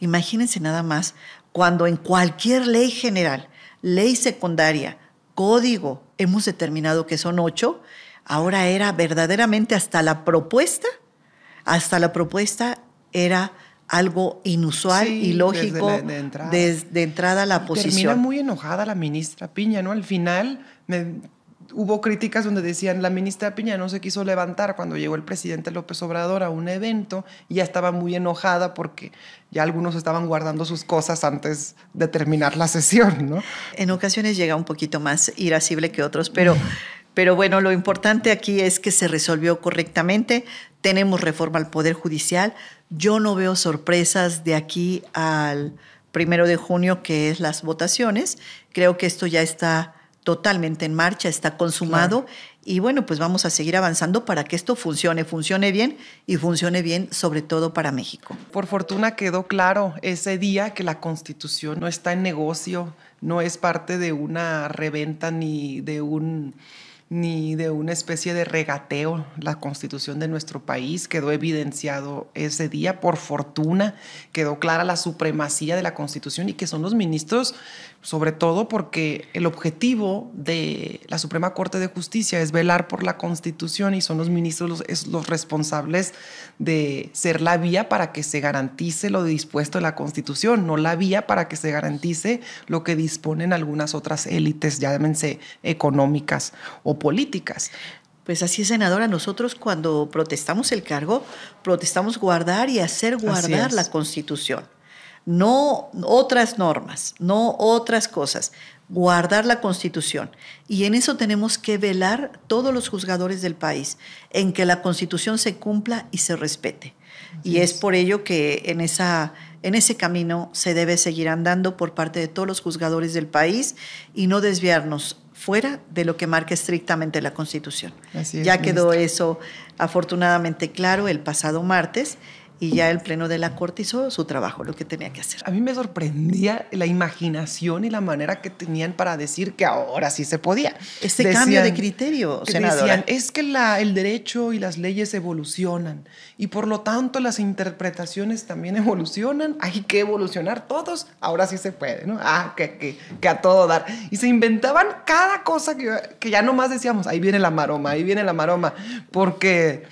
Imagínense nada más, cuando en cualquier ley general, ley secundaria, código, hemos determinado que son 8, ahora era verdaderamente hasta la propuesta era algo inusual Sí, y lógico de entrada a la posición. Termina muy enojada la ministra Piña, ¿no? Al final hubo críticas donde decían la ministra Piña no se quiso levantar cuando llegó el presidente López Obrador a un evento y ya estaba muy enojada porque ya algunos estaban guardando sus cosas antes de terminar la sesión, ¿no? En ocasiones llega un poquito más irascible que otros, pero bueno, lo importante aquí es que se resolvió correctamente. Tenemos reforma al Poder Judicial. Yo no veo sorpresas de aquí al 1 de junio, que es las votaciones. Creo que esto ya está totalmente en marcha, está consumado. Claro. Y bueno, pues vamos a seguir avanzando para que esto funcione bien y funcione bien sobre todo para México. Por fortuna quedó claro ese día que la Constitución no está en negocio, no es parte de una reventa ni de una especie de regateo. La Constitución de nuestro país quedó evidenciado ese día. Por fortuna quedó clara la supremacía de la Constitución y que son los ministros, sobre todo porque el objetivo de la Suprema Corte de Justicia es velar por la Constitución y son los ministros los responsables de ser la vía para que se garantice lo dispuesto en la Constitución, no la vía para que se garantice lo que disponen algunas otras élites, llámense económicas o políticas. Pues así es, senadora. Nosotros cuando protestamos el cargo, protestamos guardar y hacer guardar la Constitución. No otras normas, no otras cosas, guardar la Constitución. Y en eso tenemos que velar todos los juzgadores del país, en que la Constitución se cumpla y se respete. Y es por ello que en ese camino se debe seguir andando por parte de todos los juzgadores del país y no desviarnos fuera de lo que marca estrictamente la Constitución. Ya quedó eso afortunadamente claro el pasado martes y ya el Pleno de la Corte hizo su trabajo, lo que tenía que hacer. A mí me sorprendía la imaginación y la manera que tenían para decir que ahora sí se podía. Cambio de criterio, senadora. Decían, es que el derecho y las leyes evolucionan y por lo tanto las interpretaciones también evolucionan. Hay que evolucionar todos, ahora sí se puede, ¿no? Que a todo dar. Y se inventaban cada cosa que ya nomás decíamos, ahí viene la maroma, porque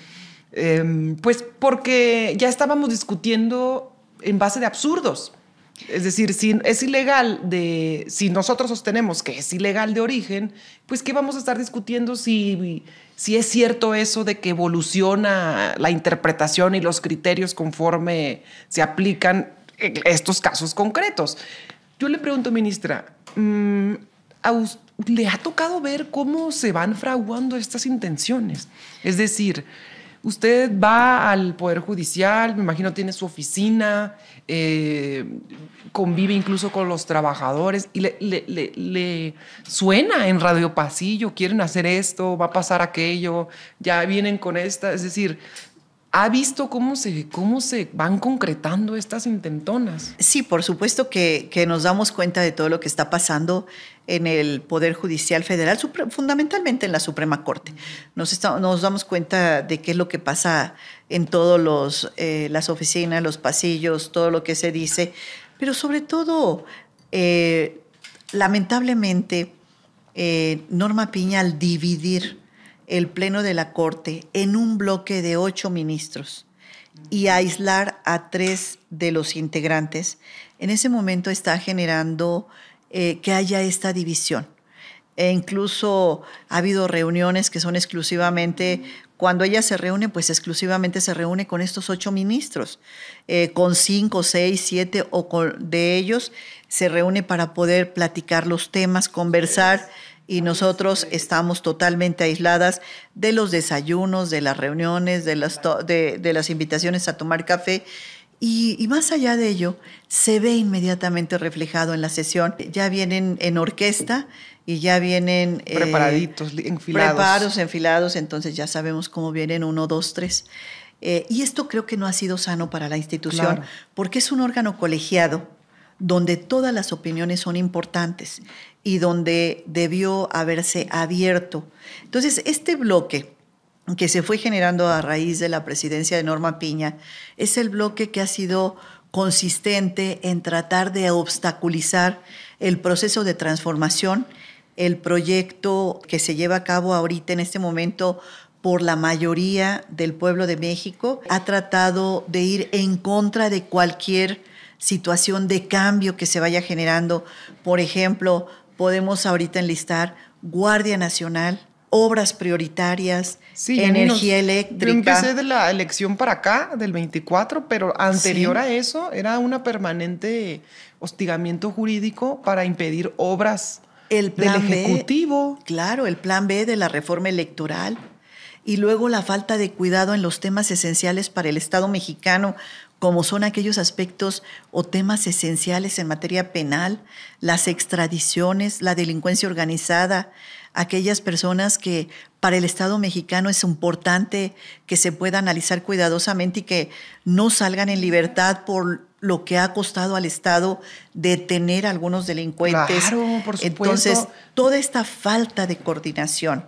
ya estábamos discutiendo en base de absurdos. Es decir, si es ilegal si nosotros sostenemos que es ilegal de origen, pues ¿qué vamos a estar discutiendo si es cierto eso de que evoluciona la interpretación y los criterios conforme se aplican estos casos concretos? Yo le pregunto, ministra, ¿le ha tocado ver cómo se van fraguando estas intenciones? Es decir, usted va al Poder Judicial, me imagino tiene su oficina, convive incluso con los trabajadores y le suena en Radio Pasillo, quieren hacer esto, va a pasar aquello, ya vienen con esta, es decir, ¿ha visto cómo se van concretando estas intentonas? Sí, por supuesto que nos damos cuenta de todo lo que está pasando en el Poder Judicial Federal, fundamentalmente en la Suprema Corte. Nos damos cuenta de qué es lo que pasa en todas las oficinas, los pasillos, todo lo que se dice, pero sobre todo, lamentablemente, Norma Piña, al dividir el Pleno de la Corte en un bloque de 8 ministros y aislar a 3 de los integrantes, en ese momento está generando que haya esta división. E incluso ha habido reuniones que son exclusivamente, cuando ella se reúne, pues exclusivamente se reúne con estos 8 ministros, con 5, 6, 7 de ellos se reúne para poder platicar los temas, conversar. Y nosotros estamos totalmente aisladas de los desayunos, de las reuniones, de las invitaciones a tomar café. Y más allá de ello, se ve inmediatamente reflejado en la sesión. Ya vienen en orquesta y ya vienen preparaditos, enfilados. Preparados, enfilados, entonces ya sabemos cómo vienen 1, 2, 3. Y esto creo que no ha sido sano para la institución, claro, porque es un órgano colegiado donde todas las opiniones son importantes y donde debió haberse abierto. Entonces, este bloque que se fue generando a raíz de la presidencia de Norma Piña es el bloque que ha sido consistente en tratar de obstaculizar el proceso de transformación, el proyecto que se lleva a cabo ahorita en este momento por la mayoría del pueblo de México, ha tratado de ir en contra de cualquier situación de cambio que se vaya generando. Por ejemplo, podemos ahorita enlistar Guardia Nacional, obras prioritarias, sí, energía eléctrica. Yo empecé de la elección para acá, del 24, pero anterior a eso era un permanente hostigamiento jurídico para impedir obras el plan del Ejecutivo. B, claro, el plan B de la reforma electoral. Y luego la falta de cuidado en los temas esenciales para el Estado mexicano, como son aquellos aspectos o temas esenciales en materia penal, las extradiciones, la delincuencia organizada, aquellas personas que para el Estado mexicano es importante que se pueda analizar cuidadosamente y que no salgan en libertad por lo que ha costado al Estado detener a algunos delincuentes. Claro, por supuesto. Entonces, toda esta falta de coordinación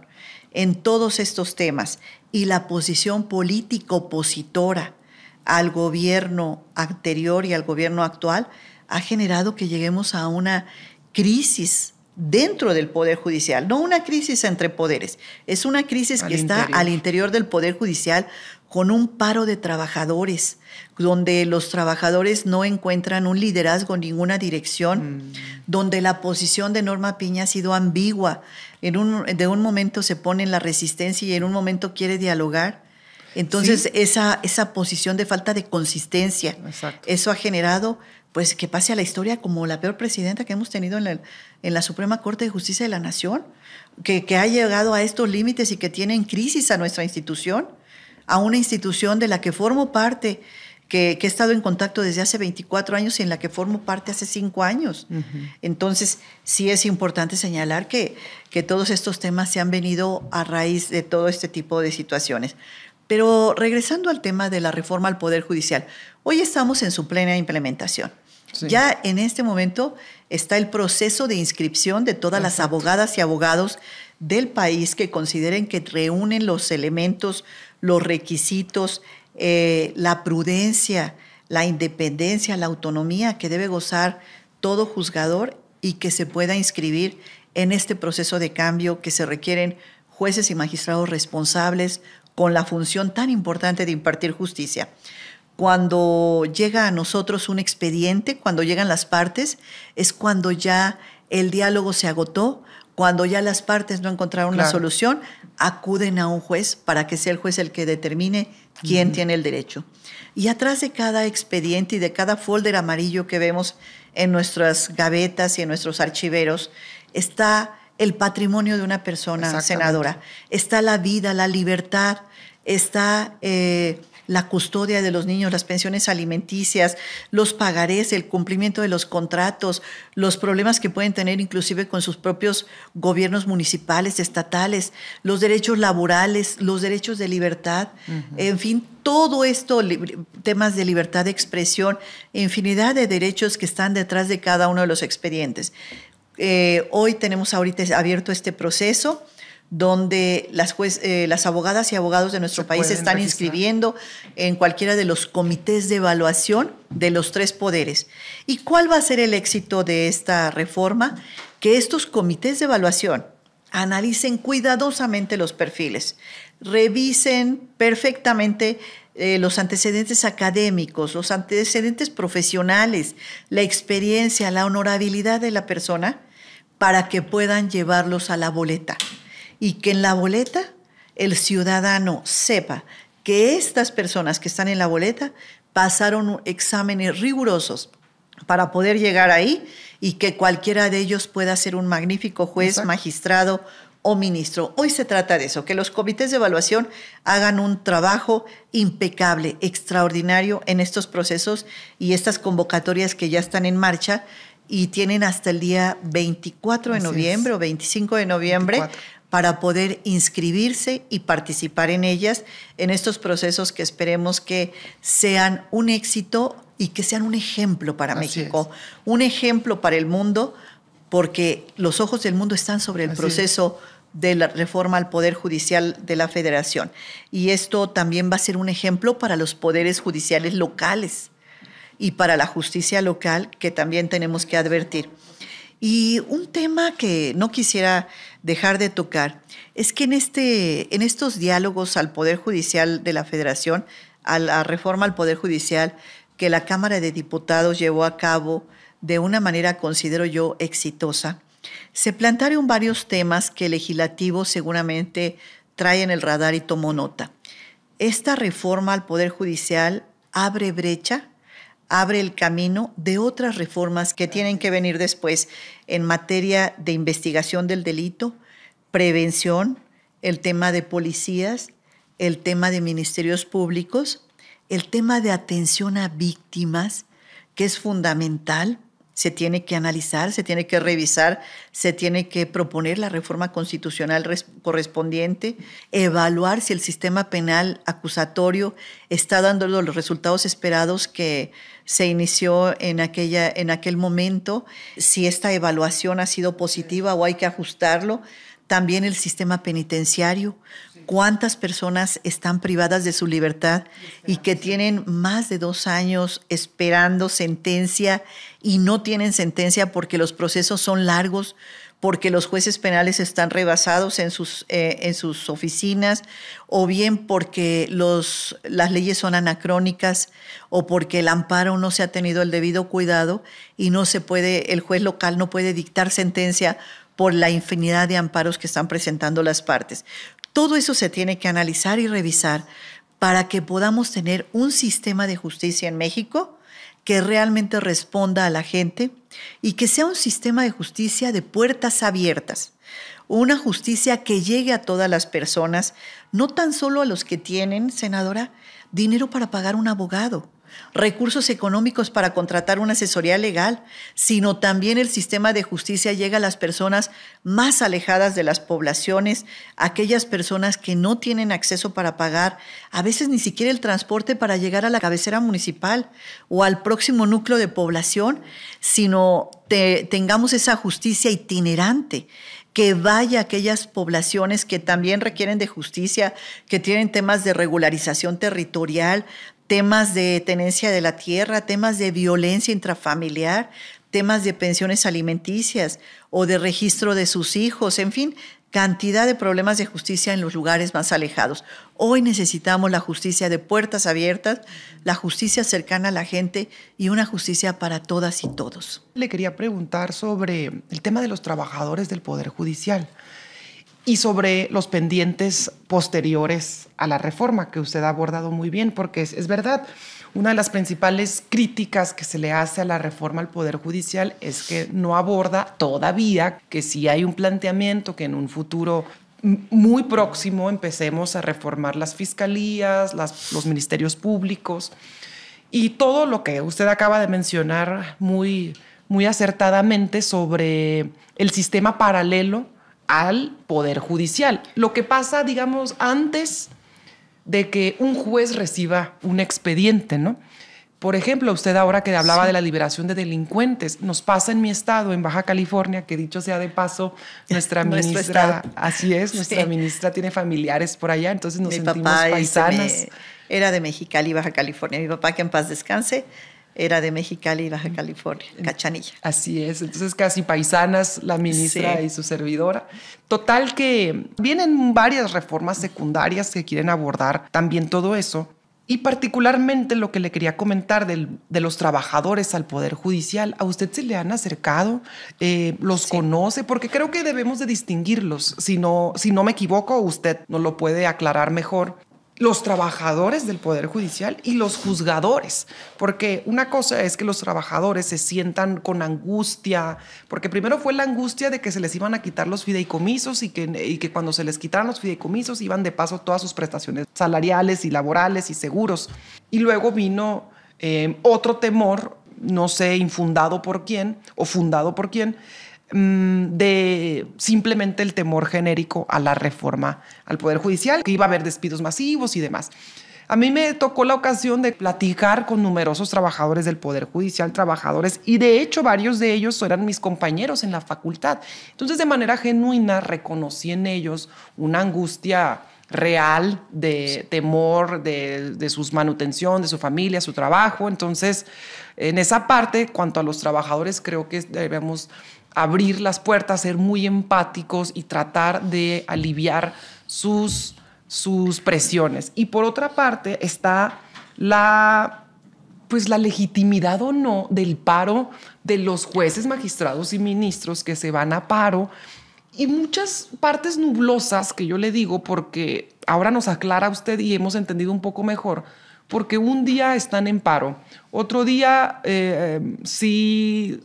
en todos estos temas y la posición político opositora al gobierno anterior y al gobierno actual ha generado que lleguemos a una crisis dentro del Poder Judicial, no una crisis entre poderes, es una crisis que está al interior del Poder Judicial con un paro de trabajadores, donde los trabajadores no encuentran un liderazgo en ninguna dirección, donde la posición de Norma Piña ha sido ambigua. De un momento se pone en la resistencia y en un momento quiere dialogar. Entonces, sí, esa posición de falta de consistencia, exacto, eso ha generado pues que pase a la historia como la peor presidenta que hemos tenido en la Suprema Corte de Justicia de la Nación, que ha llegado a estos límites y que tiene en crisis a nuestra institución, a una institución de la que formo parte, que he estado en contacto desde hace 24 años y en la que formo parte hace 5 años. Uh-huh. Entonces, sí es importante señalar que todos estos temas se han venido a raíz de todo este tipo de situaciones. Pero regresando al tema de la reforma al Poder Judicial, hoy estamos en su plena implementación. Sí. Ya en este momento está el proceso de inscripción de todas las abogadas y abogados del país que consideren que reúnen los elementos, los requisitos, la prudencia, la independencia, la autonomía que debe gozar todo juzgador y que se pueda inscribir en este proceso de cambio que se requieren jueces y magistrados responsables con la función tan importante de impartir justicia. Cuando llega a nosotros un expediente, cuando llegan las partes, es cuando ya el diálogo se agotó, cuando ya las partes no encontraron una solución, acuden a un juez para que sea el juez el que determine quién tiene el derecho. Y atrás de cada expediente y de cada folder amarillo que vemos en nuestras gavetas y en nuestros archiveros, está el patrimonio de una persona senadora. Está la vida, la libertad, está la custodia de los niños, las pensiones alimenticias, los pagarés, el cumplimiento de los contratos, los problemas que pueden tener inclusive con sus propios gobiernos municipales, estatales, los derechos laborales, los derechos de libertad, en fin, todo esto, temas de libertad de expresión, infinidad de derechos que están detrás de cada uno de los expedientes. Hoy tenemos ahorita abierto este proceso donde las abogadas y abogados de nuestro país se están inscribiendo en cualquiera de los comités de evaluación de los 3 poderes. ¿Y cuál va a ser el éxito de esta reforma? Que estos comités de evaluación analicen cuidadosamente los perfiles, revisen perfectamente los antecedentes académicos, los antecedentes profesionales, la experiencia, la honorabilidad de la persona para que puedan llevarlos a la boleta. Y que en la boleta el ciudadano sepa que estas personas que están en la boleta pasaron exámenes rigurosos para poder llegar ahí y que cualquiera de ellos pueda ser un magnífico juez, magistrado o ministro. Hoy se trata de eso, que los comités de evaluación hagan un trabajo impecable, extraordinario en estos procesos y estas convocatorias que ya están en marcha y tienen hasta el día 24 de noviembre o 25 de noviembre 24. Para poder inscribirse y participar en ellas, en estos procesos que esperemos que sean un éxito y que sean un ejemplo para México, un ejemplo para el mundo, porque los ojos del mundo están sobre el proceso de la reforma al Poder Judicial de la Federación. Y esto también va a ser un ejemplo para los poderes judiciales locales y para la justicia local, que también tenemos que advertir. Y un tema que no quisiera dejar de tocar es que en estos diálogos al Poder Judicial de la Federación, a la reforma al Poder Judicial que la Cámara de Diputados llevó a cabo de una manera, considero yo, exitosa, se plantearon varios temas que el legislativo seguramente trae en el radar y tomó nota. Esta reforma al Poder Judicial abre brecha, abre el camino de otras reformas que tienen que venir después en materia de investigación del delito, prevención, el tema de policías, el tema de ministerios públicos, el tema de atención a víctimas, que es fundamental. Se tiene que analizar, se tiene que revisar, se tiene que proponer la reforma constitucional correspondiente, evaluar si el sistema penal acusatorio está dando los resultados esperados que se inició en aquel momento, si esta evaluación ha sido positiva o hay que ajustarlo. También el sistema penitenciario, cuántas personas están privadas de su libertad y que tienen más de 2 años esperando sentencia y no tienen sentencia porque los procesos son largos, porque los jueces penales están rebasados en sus oficinas, o bien porque las leyes son anacrónicas, o porque el amparo no se ha tenido el debido cuidado y el juez local no puede dictar sentencia por la infinidad de amparos que están presentando las partes. Todo eso se tiene que analizar y revisar para que podamos tener un sistema de justicia en México que realmente responda a la gente y que sea un sistema de justicia de puertas abiertas. Una justicia que llegue a todas las personas, no tan solo a los que tienen, senadora, dinero para pagar un abogado, recursos económicos para contratar una asesoría legal, sino también el sistema de justicia llega a las personas más alejadas de las poblaciones, aquellas personas que no tienen acceso para pagar, a veces ni siquiera el transporte para llegar a la cabecera municipal o al próximo núcleo de población, sino tengamos esa justicia itinerante, que vaya a aquellas poblaciones que también requieren de justicia, que tienen temas de regularización territorial, temas de tenencia de la tierra, temas de violencia intrafamiliar, temas de pensiones alimenticias o de registro de sus hijos, en fin, cantidad de problemas de justicia en los lugares más alejados. Hoy necesitamos la justicia de puertas abiertas, la justicia cercana a la gente y una justicia para todas y todos. Le quería preguntar sobre el tema de los trabajadores del Poder Judicial y sobre los pendientes posteriores a la reforma que usted ha abordado muy bien, porque es verdad, una de las principales críticas que se le hace a la reforma al Poder Judicial es que no aborda todavía que si hay un planteamiento que en un futuro muy próximo empecemos a reformar las fiscalías, los ministerios públicos y todo lo que usted acaba de mencionar muy, muy acertadamente sobre el sistema paralelo al Poder Judicial. Lo que pasa, digamos, antes de que un juez reciba un expediente, ¿no? Por ejemplo, usted ahora que hablaba de la liberación de delincuentes, nos pasa en mi estado, en Baja California, que dicho sea de paso, nuestra ministra, así es, nuestra ministra tiene familiares por allá, entonces nos sentimos paisanas. Era de Mexicali, Baja California. Mi papá, que en paz descanse, era de Mexicali, Baja California, Cachanilla. Así es, entonces casi paisanas la ministra y su servidora. Total que vienen varias reformas secundarias que quieren abordar también todo eso. Y particularmente lo que le quería comentar de los trabajadores al Poder Judicial. ¿A usted se le han acercado? ¿Los conoce? Porque creo que debemos de distinguirlos. Si no me equivoco, usted nos lo puede aclarar mejor. Los trabajadores del Poder Judicial y los juzgadores, porque una cosa es que los trabajadores se sientan con angustia, porque primero fue la angustia de que se les iban a quitar los fideicomisos y que cuando se les quitaran los fideicomisos iban de paso todas sus prestaciones salariales y laborales y seguros. Y luego vino otro temor, no sé, infundado por quién o fundado por quién, de simplemente el temor genérico a la reforma al Poder Judicial, que iba a haber despidos masivos y demás. A mí me tocó la ocasión de platicar con numerosos trabajadores del Poder Judicial, y de hecho varios de ellos eran mis compañeros en la facultad. Entonces, de manera genuina, reconocí en ellos una angustia real de temor de su manutención, de su familia, su trabajo. Entonces, en esa parte, cuanto a los trabajadores, creo que debemos abrir las puertas, ser muy empáticos y tratar de aliviar sus presiones. Y por otra parte está la legitimidad o no del paro de los jueces, magistrados y ministros que se van a paro, y muchas partes nublosas que yo le digo, porque ahora nos aclara usted y hemos entendido un poco mejor, porque un día están en paro, otro día sí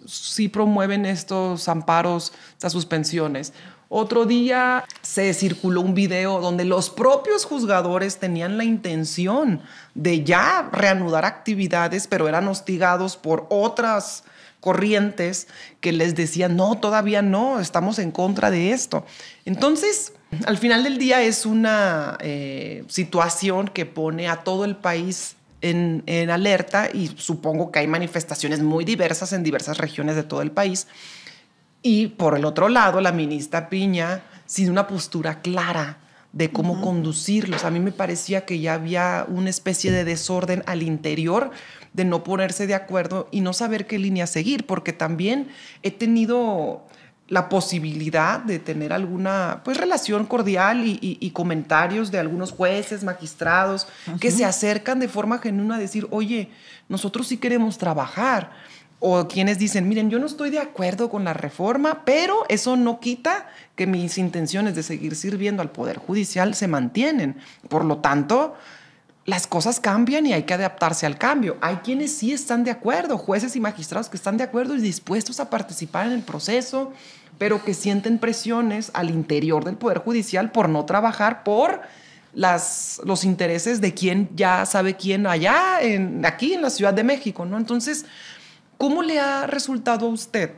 promueven estos amparos, estas suspensiones. Otro día se circuló un video donde los propios juzgadores tenían la intención de ya reanudar actividades, pero eran hostigados por otras corrientes que les decían, no, todavía no, estamos en contra de esto. Entonces, al final del día es una situación que pone a todo el país en alerta, y supongo que hay manifestaciones muy diversas en diversas regiones de todo el país. Y por el otro lado, la ministra Piña, sin una postura clara de cómo conducirlos. A mí me parecía que ya había una especie de desorden al interior, de no ponerse de acuerdo y no saber qué línea seguir, porque también he tenido la posibilidad de tener alguna relación cordial y comentarios de algunos jueces, magistrados, que se acercan de forma genuina a decir, oye, nosotros sí queremos trabajar. O quienes dicen, miren, yo no estoy de acuerdo con la reforma, pero eso no quita que mis intenciones de seguir sirviendo al Poder Judicial se mantienen. Por lo tanto, las cosas cambian y hay que adaptarse al cambio. Hay quienes sí están de acuerdo, jueces y magistrados que están de acuerdo y dispuestos a participar en el proceso, pero que sienten presiones al interior del Poder Judicial por no trabajar por los intereses de quien ya sabe quién allá, aquí en la Ciudad de México, ¿no? Entonces, ¿cómo le ha resultado a usted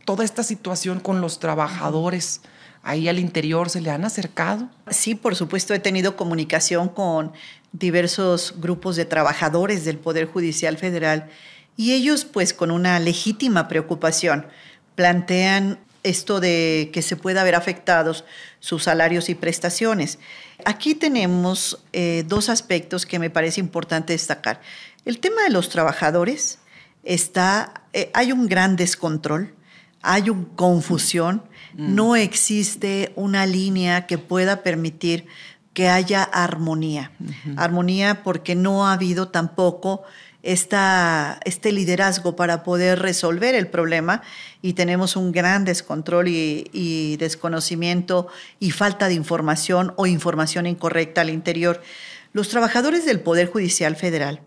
toda esta situación con los trabajadores ahí al interior? ¿Se le han acercado? Sí, por supuesto, he tenido comunicación con diversos grupos de trabajadores del Poder Judicial Federal, y ellos, pues, con una legítima preocupación, plantean esto de que se pueda ver afectados sus salarios y prestaciones. Aquí tenemos dos aspectos que me parece importante destacar. El tema de los trabajadores. Hay un gran descontrol, hay una confusión, no existe una línea que pueda permitir que haya armonía. Armonía porque no ha habido tampoco este liderazgo para poder resolver el problema, y tenemos un gran descontrol y desconocimiento y falta de información o información incorrecta al interior. Los trabajadores del Poder Judicial Federal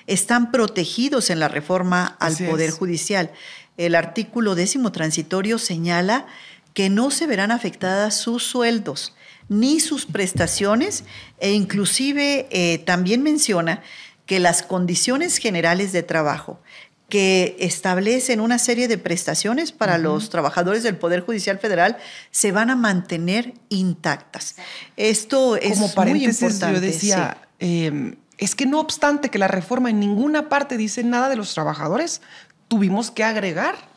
están protegidos en la reforma al Poder Judicial. El artículo 10º transitorio señala que no se verán afectadas sus sueldos ni sus prestaciones, e inclusive también menciona que las condiciones generales de trabajo que establecen una serie de prestaciones para los trabajadores del Poder Judicial Federal se van a mantener intactas. Esto es como paréntesis, muy importante. Yo decía, es que no obstante que la reforma en ninguna parte dice nada de los trabajadores, tuvimos que agregar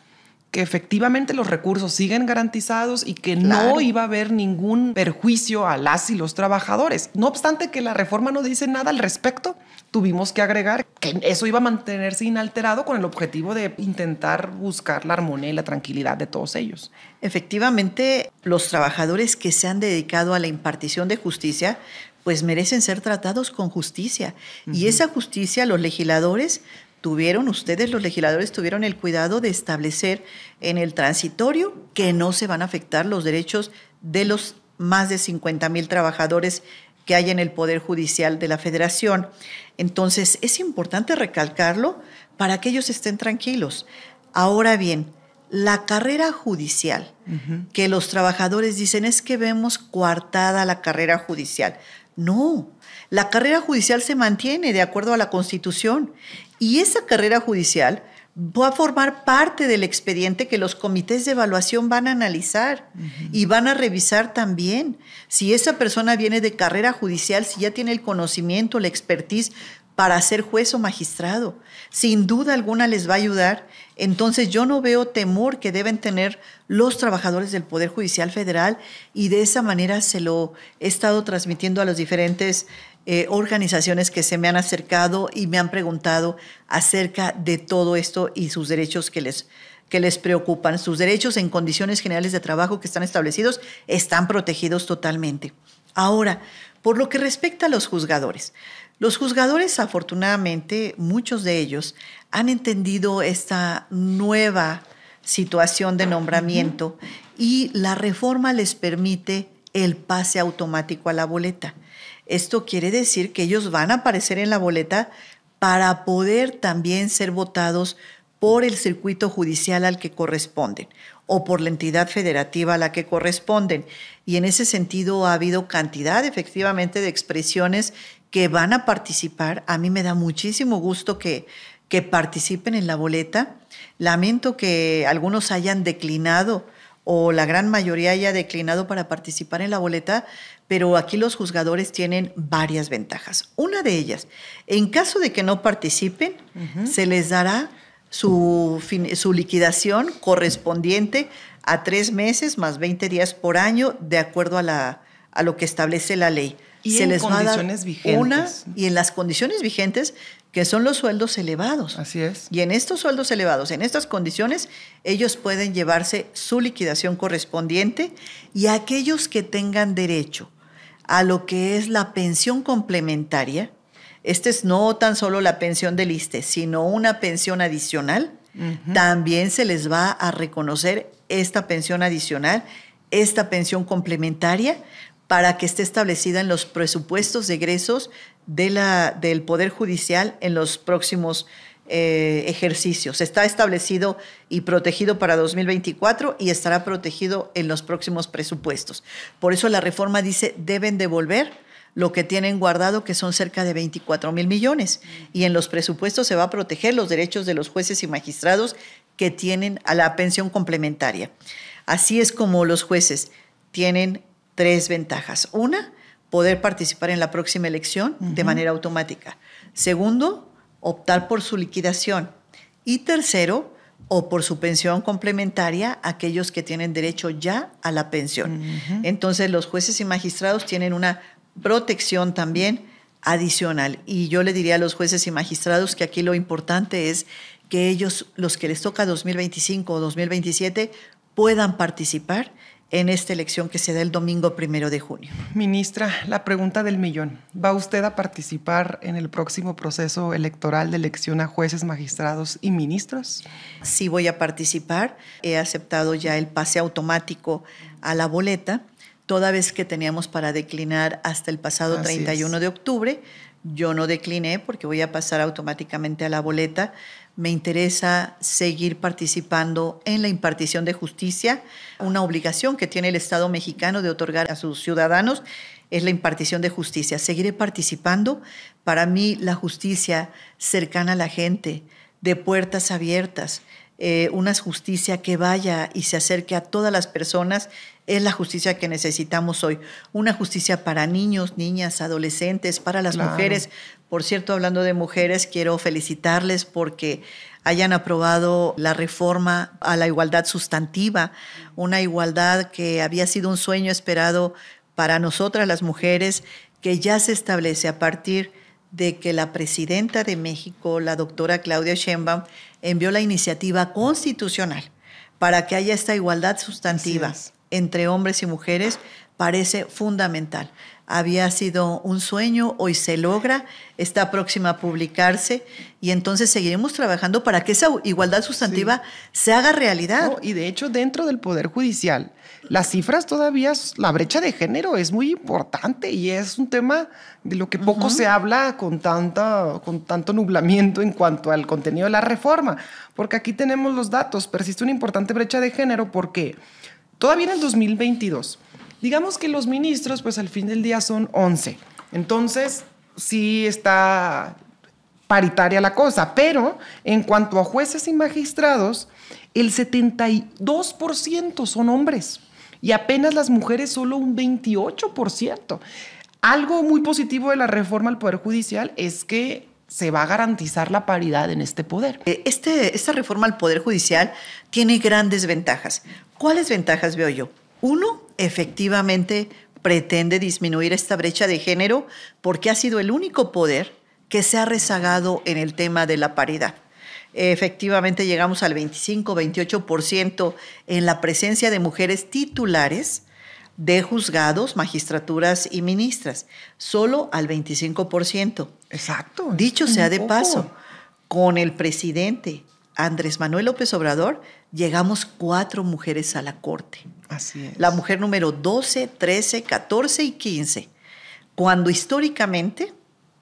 que efectivamente los recursos siguen garantizados y que no iba a haber ningún perjuicio a las y los trabajadores. No obstante que la reforma no dice nada al respecto, tuvimos que agregar que eso iba a mantenerse inalterado con el objetivo de intentar buscar la armonía y la tranquilidad de todos ellos. Efectivamente, los trabajadores que se han dedicado a la impartición de justicia pues merecen ser tratados con justicia. Y esa justicia los legisladores los legisladores tuvieron el cuidado de establecer en el transitorio que no se van a afectar los derechos de los más de 50,000 trabajadores que hay en el Poder Judicial de la Federación. Entonces, es importante recalcarlo para que ellos estén tranquilos. Ahora bien, la carrera judicial, que los trabajadores dicen es que vemos coartada la carrera judicial. No, la carrera judicial se mantiene de acuerdo a la Constitución, y esa carrera judicial va a formar parte del expediente que los comités de evaluación van a analizar y van a revisar también si esa persona viene de carrera judicial, si ya tiene el conocimiento, la expertise para ser juez o magistrado. Sin duda alguna les va a ayudar. Entonces yo no veo temor que deben tener los trabajadores del Poder Judicial Federal, y de esa manera se lo he estado transmitiendo a las diferentes organizaciones que se me han acercado y me han preguntado acerca de todo esto y sus derechos que que les preocupan. Sus derechos en condiciones generales de trabajo que están establecidos están protegidos totalmente. Ahora, por lo que respecta a los juzgadores afortunadamente, muchos de ellos han entendido esta nueva situación de nombramiento y la reforma les permite el pase automático a la boleta. Esto quiere decir que ellos van a aparecer en la boleta para poder también ser votados por el circuito judicial al que corresponden o por la entidad federativa a la que corresponden. Y en ese sentido ha habido cantidad efectivamente de expresiones que van a participar. A mí me da muchísimo gusto que participen en la boleta. Lamento que algunos hayan declinado o la gran mayoría haya declinado para participar en la boleta, pero aquí los juzgadores tienen varias ventajas. Una de ellas, en caso de que no participen, se les dará su liquidación correspondiente a 3 meses más 20 días por año, de acuerdo a lo que establece la ley. Y se en les condiciones va a dar vigentes. y en las condiciones vigentes, que son los sueldos elevados. Así es. Y en estos sueldos elevados, en estas condiciones, ellos pueden llevarse su liquidación correspondiente, y aquellos que tengan derecho a lo que es la pensión complementaria, este es no tan solo la pensión del ISSSTE, sino una pensión adicional, también se les va a reconocer esta pensión adicional, esta pensión complementaria, para que esté establecida en los presupuestos de egresos del Poder Judicial en los próximos ejercicios. Está establecido y protegido para 2024 y estará protegido en los próximos presupuestos. Por eso la reforma dice deben devolver lo que tienen guardado, que son cerca de 24,000 millones. Y en los presupuestos se va a proteger los derechos de los jueces y magistrados que tienen a la pensión complementaria. Así es como los jueces tienen 3 ventajas. Una, poder participar en la próxima elección de manera automática. Segundo, optar por su liquidación. Y tercero, o por su pensión complementaria, aquellos que tienen derecho ya a la pensión. Entonces, los jueces y magistrados tienen una protección también adicional. Y yo le diría a los jueces y magistrados que aquí lo importante es que ellos, los que les toca 2025 o 2027, puedan participar en esta elección que se da el domingo 1 de junio. Ministra, la pregunta del millón. ¿Va usted a participar en el próximo proceso electoral de elección a jueces, magistrados y ministros? Sí, voy a participar. He aceptado ya el pase automático a la boleta, toda vez que teníamos para declinar hasta el pasado 31 de octubre. Yo no decliné porque voy a pasar automáticamente a la boleta. Me interesa seguir participando en la impartición de justicia. Una obligación que tiene el Estado mexicano de otorgar a sus ciudadanos es la impartición de justicia. Seguiré participando. Para mí, la justicia cercana a la gente, de puertas abiertas, una justicia que vaya y se acerque a todas las personas, es la justicia que necesitamos hoy. Una justicia para niños, niñas, adolescentes, para las mujeres. Por cierto, hablando de mujeres, quiero felicitarles porque hayan aprobado la reforma a la igualdad sustantiva, una igualdad que había sido un sueño esperado para nosotras las mujeres, que ya se establece a partir de que la presidenta de México, la doctora Claudia Sheinbaum, envió la iniciativa constitucional para que haya esta igualdad sustantiva entre hombres y mujeres. Parece fundamental. Había sido un sueño, hoy se logra, está próxima a publicarse, y entonces seguiremos trabajando para que esa igualdad sustantiva se haga realidad. No, y de hecho, dentro del Poder Judicial, las cifras todavía, la brecha de género es muy importante y es un tema de lo que poco se habla con tanto nublamiento en cuanto al contenido de la reforma, porque aquí tenemos los datos. Persiste una importante brecha de género porque todavía en el 2022, digamos que los ministros, pues al fin del día son 11. Entonces, sí está paritaria la cosa. Pero en cuanto a jueces y magistrados, el 72% son hombres y apenas las mujeres solo un 28%. Algo muy positivo de la reforma al Poder Judicial es que se va a garantizar la paridad en este poder. Esta reforma al Poder Judicial tiene grandes ventajas. ¿Cuáles ventajas veo yo? Uno, efectivamente pretende disminuir esta brecha de género porque ha sido el único poder que se ha rezagado en el tema de la paridad. Efectivamente llegamos al 25-28% en la presencia de mujeres titulares de juzgados, magistraturas y ministras, solo al 25%. Exacto. Dicho sea de poco. paso, con el presidente Andrés Manuel López Obrador llegamos 4 mujeres a la Corte. Así es. La mujer número 12, 13, 14 y 15, cuando históricamente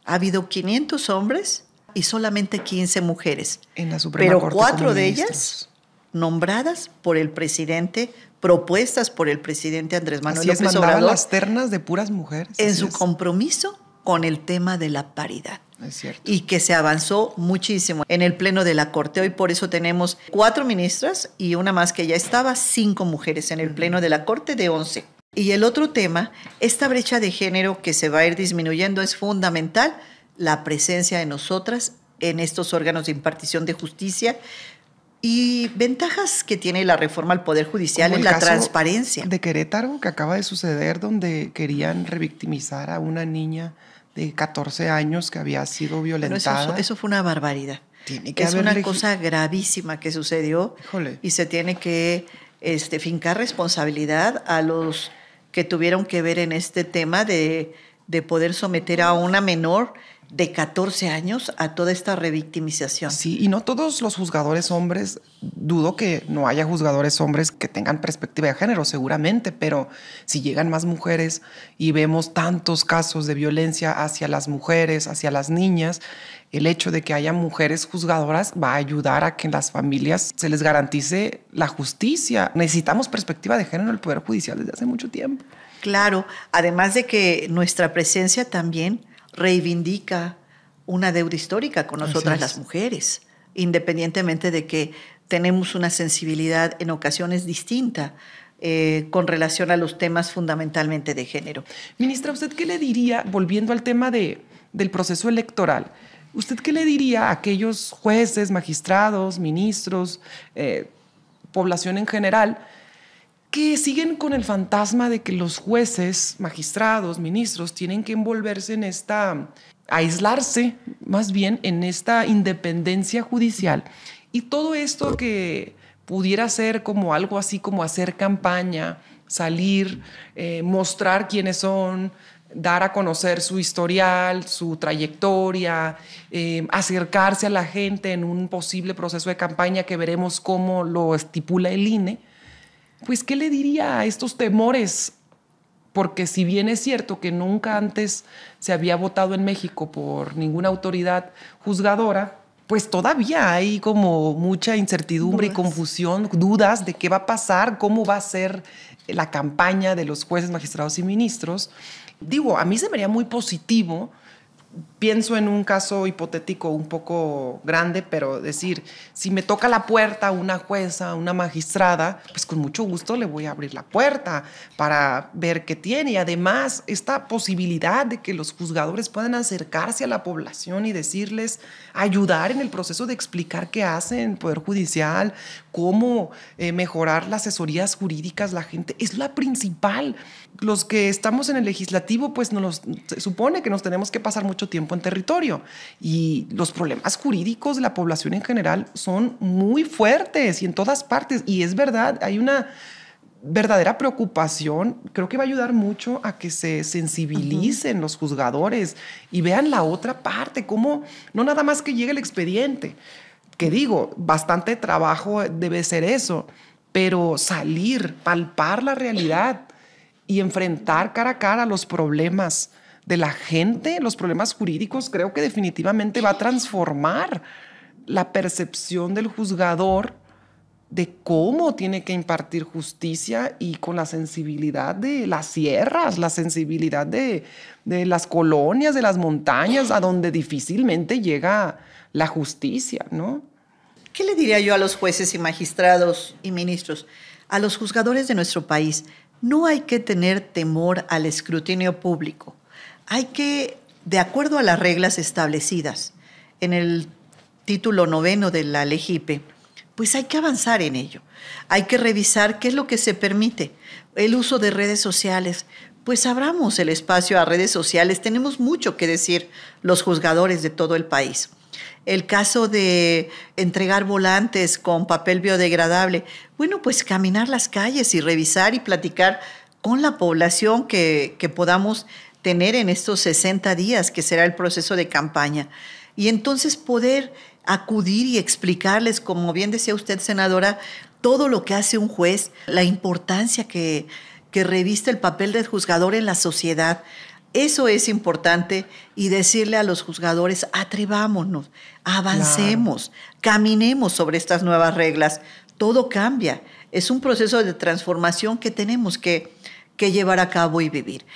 ha habido 500 hombres y solamente 15 mujeres. En la Suprema Pero Corte 4 de ministros. ellas nombradas por el presidente, propuestas por el presidente Andrés Manuel Así es, López mandaban Obrador las ternas de puras mujeres. en así su es. compromiso con el tema de la paridad. Es cierto. Y que se avanzó muchísimo en el Pleno de la Corte. Hoy por eso tenemos 4 ministras y una más que ya estaba, 5 mujeres en el Pleno de la Corte de 11. Y el otro tema, esta brecha de género que se va a ir disminuyendo, es fundamental la presencia de nosotras en estos órganos de impartición de justicia y ventajas que tiene la reforma al Poder Judicial Como en el la caso transparencia. de Querétaro, que acaba de suceder, donde querían revictimizar a una niña de 14 años que había sido Bueno, violentada. eso fue una barbaridad. Tiene que Es haber una cosa gravísima que sucedió. Híjole. Y se tiene que fincar responsabilidad a los que tuvieron que ver en este tema de poder someter a una menor de 14 años a toda esta revictimización. Sí, y no todos los juzgadores hombres, dudo que no haya juzgadores hombres que tengan perspectiva de género, seguramente, pero si llegan más mujeres y vemos tantos casos de violencia hacia las mujeres, hacia las niñas, el hecho de que haya mujeres juzgadoras va a ayudar a que en las familias se les garantice la justicia. Necesitamos perspectiva de género en el Poder Judicial desde hace mucho tiempo. Claro, además de que nuestra presencia también reivindica una deuda histórica con nosotras las mujeres, independientemente de que tenemos una sensibilidad en ocasiones distinta con relación a los temas fundamentalmente de género. Ministra, ¿usted qué le diría, volviendo al tema del proceso electoral, usted qué le diría a aquellos jueces, magistrados, ministros, población en general, que siguen con el fantasma de que los jueces, magistrados, ministros tienen que envolverse en aislarse más bien en esta independencia judicial? Y todo esto que pudiera ser como algo así como hacer campaña, salir, mostrar quiénes son, dar a conocer su historial, su trayectoria, acercarse a la gente en un posible proceso de campaña que veremos cómo lo estipula el INE. Pues, ¿qué le diría a estos temores? Porque si bien es cierto que nunca antes se había votado en México por ninguna autoridad juzgadora, pues todavía hay como mucha incertidumbre y confusión, dudas de qué va a pasar, cómo va a ser la campaña de los jueces, magistrados y ministros. Digo, a mí se me haría muy positivo. Pienso en un caso hipotético un poco grande, pero decir, si me toca la puerta una jueza, una magistrada, pues con mucho gusto le voy a abrir la puerta para ver qué tiene. Y además, esta posibilidad de que los juzgadores puedan acercarse a la población y decirles, ayudar en el proceso de explicar qué hacen en el Poder Judicial, cómo mejorar las asesorías jurídicas, la gente, es la principal. Los que estamos en el legislativo, pues se supone que nos tenemos que pasar mucho tiempo en territorio y los problemas jurídicos de la población en general son muy fuertes y en todas partes. Y es verdad, hay una verdadera preocupación. Creo que va a ayudar mucho a que se sensibilicen los juzgadores y vean la otra parte, cómo no nada más que llegue el expediente, que digo, bastante trabajo debe ser eso, pero salir, palpar la realidad y enfrentar cara a cara los problemas de la gente, los problemas jurídicos, creo que definitivamente va a transformar la percepción del juzgador de cómo tiene que impartir justicia y con la sensibilidad de las sierras, la sensibilidad de las colonias, de las montañas, a donde difícilmente llega la justicia, ¿no? ¿Qué le diría yo a los jueces y magistrados y ministros, a los juzgadores de nuestro país? No hay que tener temor al escrutinio público. Hay que, de acuerdo a las reglas establecidas en el título 9 de la LEGIPE, pues hay que avanzar en ello. Hay que revisar qué es lo que se permite. El uso de redes sociales pues abramos el espacio a redes sociales. Tenemos mucho que decir los juzgadores de todo el país. El caso de entregar volantes con papel biodegradable, bueno, pues caminar las calles y revisar y platicar con la población que podamos tener en estos 60 días, que será el proceso de campaña. Y entonces poder acudir y explicarles, como bien decía usted, senadora, todo lo que hace un juez, la importancia que reviste el papel del juzgador en la sociedad. Eso es importante, y decirle a los juzgadores, atrevámonos, avancemos, caminemos sobre estas nuevas reglas. Todo cambia. Es un proceso de transformación que tenemos que llevar a cabo y vivir.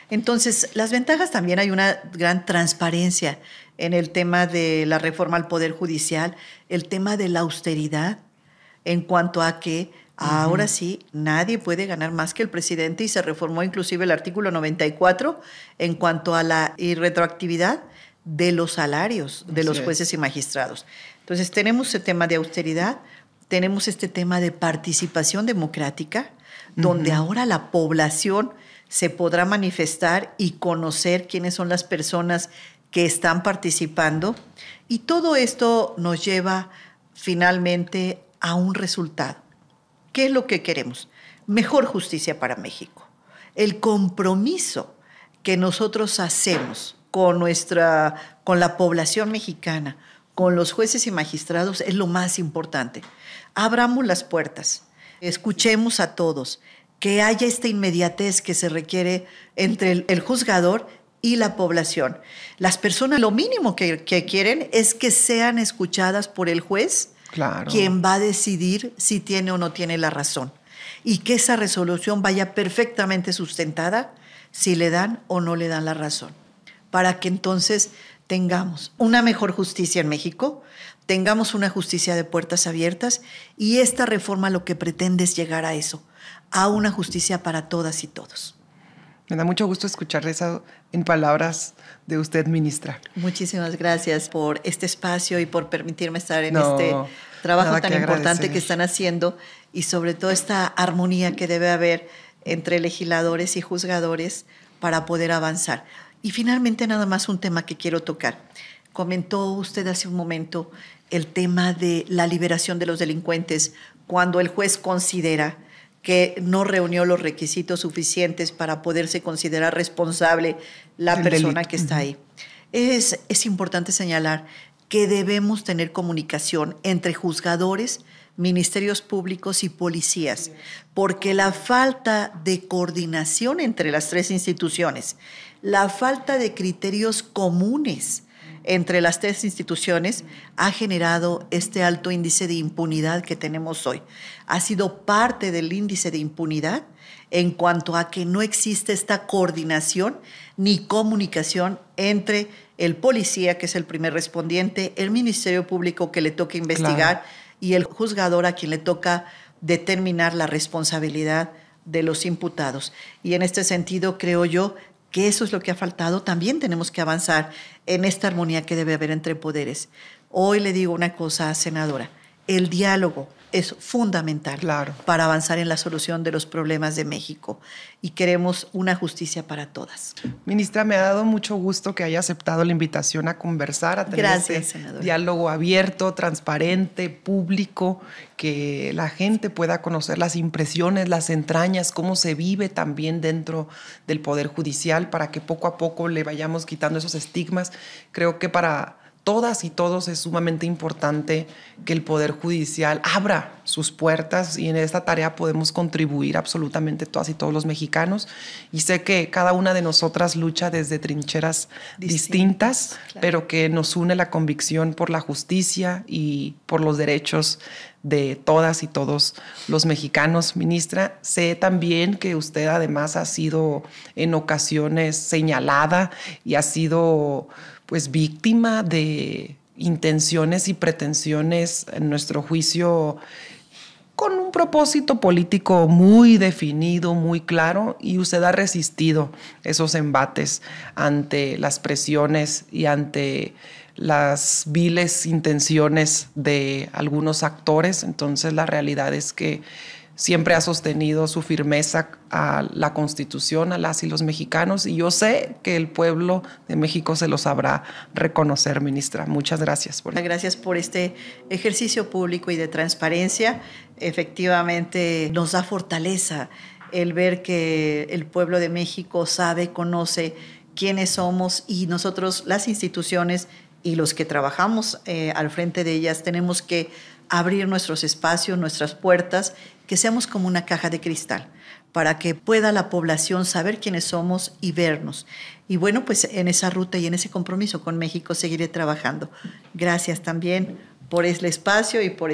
Entonces, las ventajas también, hay una gran transparencia en el tema de la reforma al Poder Judicial, el tema de la austeridad, en cuanto a que ahora sí nadie puede ganar más que el presidente, y se reformó inclusive el artículo 94 en cuanto a la irretroactividad de los salarios de los jueces y magistrados. Entonces, tenemos ese tema de austeridad, tenemos este tema de participación democrática, donde ahora la población se podrá manifestar y conocer quiénes son las personas que están participando, y todo esto nos lleva finalmente a un resultado. ¿Qué es lo que queremos? Mejor justicia para México. El compromiso que nosotros hacemos con la población mexicana, con los jueces y magistrados, es lo más importante. Abramos las puertas, escuchemos a todos, que haya esta inmediatez que se requiere entre el juzgador y la población. Las personas lo mínimo que quieren es que sean escuchadas por el juez, claro, quien va a decidir si tiene o no tiene la razón, y que esa resolución vaya perfectamente sustentada si le dan o no le dan la razón, para que entonces tengamos una mejor justicia en México, tengamos una justicia de puertas abiertas, y esta reforma lo que pretende es llegar a eso, a una justicia para todas y todos. Me da mucho gusto escuchar eso en palabras de usted, ministra. Muchísimas gracias por este espacio y por permitirme estar en este trabajo tan importante que están haciendo, y sobre todo esta armonía que debe haber entre legisladores y juzgadores para poder avanzar. Y finalmente, nada más un tema que quiero tocar. Comentó usted hace un momento el tema de la liberación de los delincuentes cuando el juez considera que no reunió los requisitos suficientes para poderse considerar responsable la persona que está ahí. Es importante señalar que debemos tener comunicación entre juzgadores, ministerios públicos y policías, porque la falta de coordinación entre las tres instituciones, la falta de criterios comunes entre las tres instituciones ha generado este alto índice de impunidad que tenemos hoy. Ha sido parte del índice de impunidad en cuanto a que no existe esta coordinación ni comunicación entre el policía, que es el primer respondiente, el Ministerio Público, que le toca investigar, y el juzgador, a quien le toca determinar la responsabilidad de los imputados. Y en este sentido, creo yo que eso es lo que ha faltado. También tenemos que avanzar en esta armonía que debe haber entre poderes. Hoy le digo una cosa, senadora, el diálogo es fundamental para avanzar en la solución de los problemas de México, y queremos una justicia para todas. Ministra, me ha dado mucho gusto que haya aceptado la invitación a conversar, a tener este diálogo abierto, transparente, público, que la gente pueda conocer las impresiones, las entrañas, cómo se vive también dentro del Poder Judicial, para que poco a poco le vayamos quitando esos estigmas. Creo que para todas y todos es sumamente importante que el Poder Judicial abra sus puertas, y en esta tarea podemos contribuir absolutamente todas y todos los mexicanos. Y sé que cada una de nosotras lucha desde trincheras distintas, pero que nos une la convicción por la justicia y por los derechos de todas y todos los mexicanos. Ministra, sé también que usted además ha sido en ocasiones señalada y ha sido pues víctima de intenciones y pretensiones, en nuestro juicio, con un propósito político muy definido, muy claro, y usted ha resistido esos embates ante las presiones y ante las viles intenciones de algunos actores. Entonces la realidad es que siempre ha sostenido su firmeza a la Constitución, a las y los mexicanos, y yo sé que el pueblo de México se lo sabrá reconocer, ministra. Muchas gracias. Gracias por este ejercicio público y de transparencia. Efectivamente, nos da fortaleza el ver que el pueblo de México sabe, conoce quiénes somos, y nosotros, las instituciones y los que trabajamos al frente de ellas, tenemos que abrir nuestros espacios, nuestras puertas, que seamos como una caja de cristal, para que pueda la población saber quiénes somos y vernos. Y bueno, pues en esa ruta y en ese compromiso con México seguiré trabajando. Gracias también por el espacio y por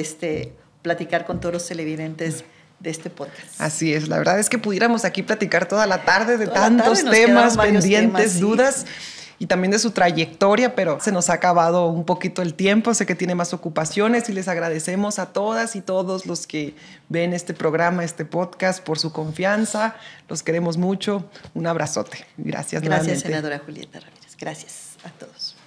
platicar con todos los televidentes de este podcast. Así es, la verdad es que pudiéramos aquí platicar toda la tarde de tantos temas pendientes, sí, dudas, y también de su trayectoria, pero se nos ha acabado un poquito el tiempo. Sé que tiene más ocupaciones y les agradecemos a todas y todos los que ven este programa, este podcast, por su confianza. Los queremos mucho. Un abrazote. Gracias nuevamente. Gracias, senadora Julieta Ramírez. Gracias a todos.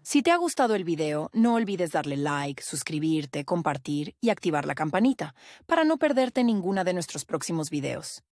Si te ha gustado el video, no olvides darle like, suscribirte, compartir y activar la campanita para no perderte ninguna de nuestros próximos videos.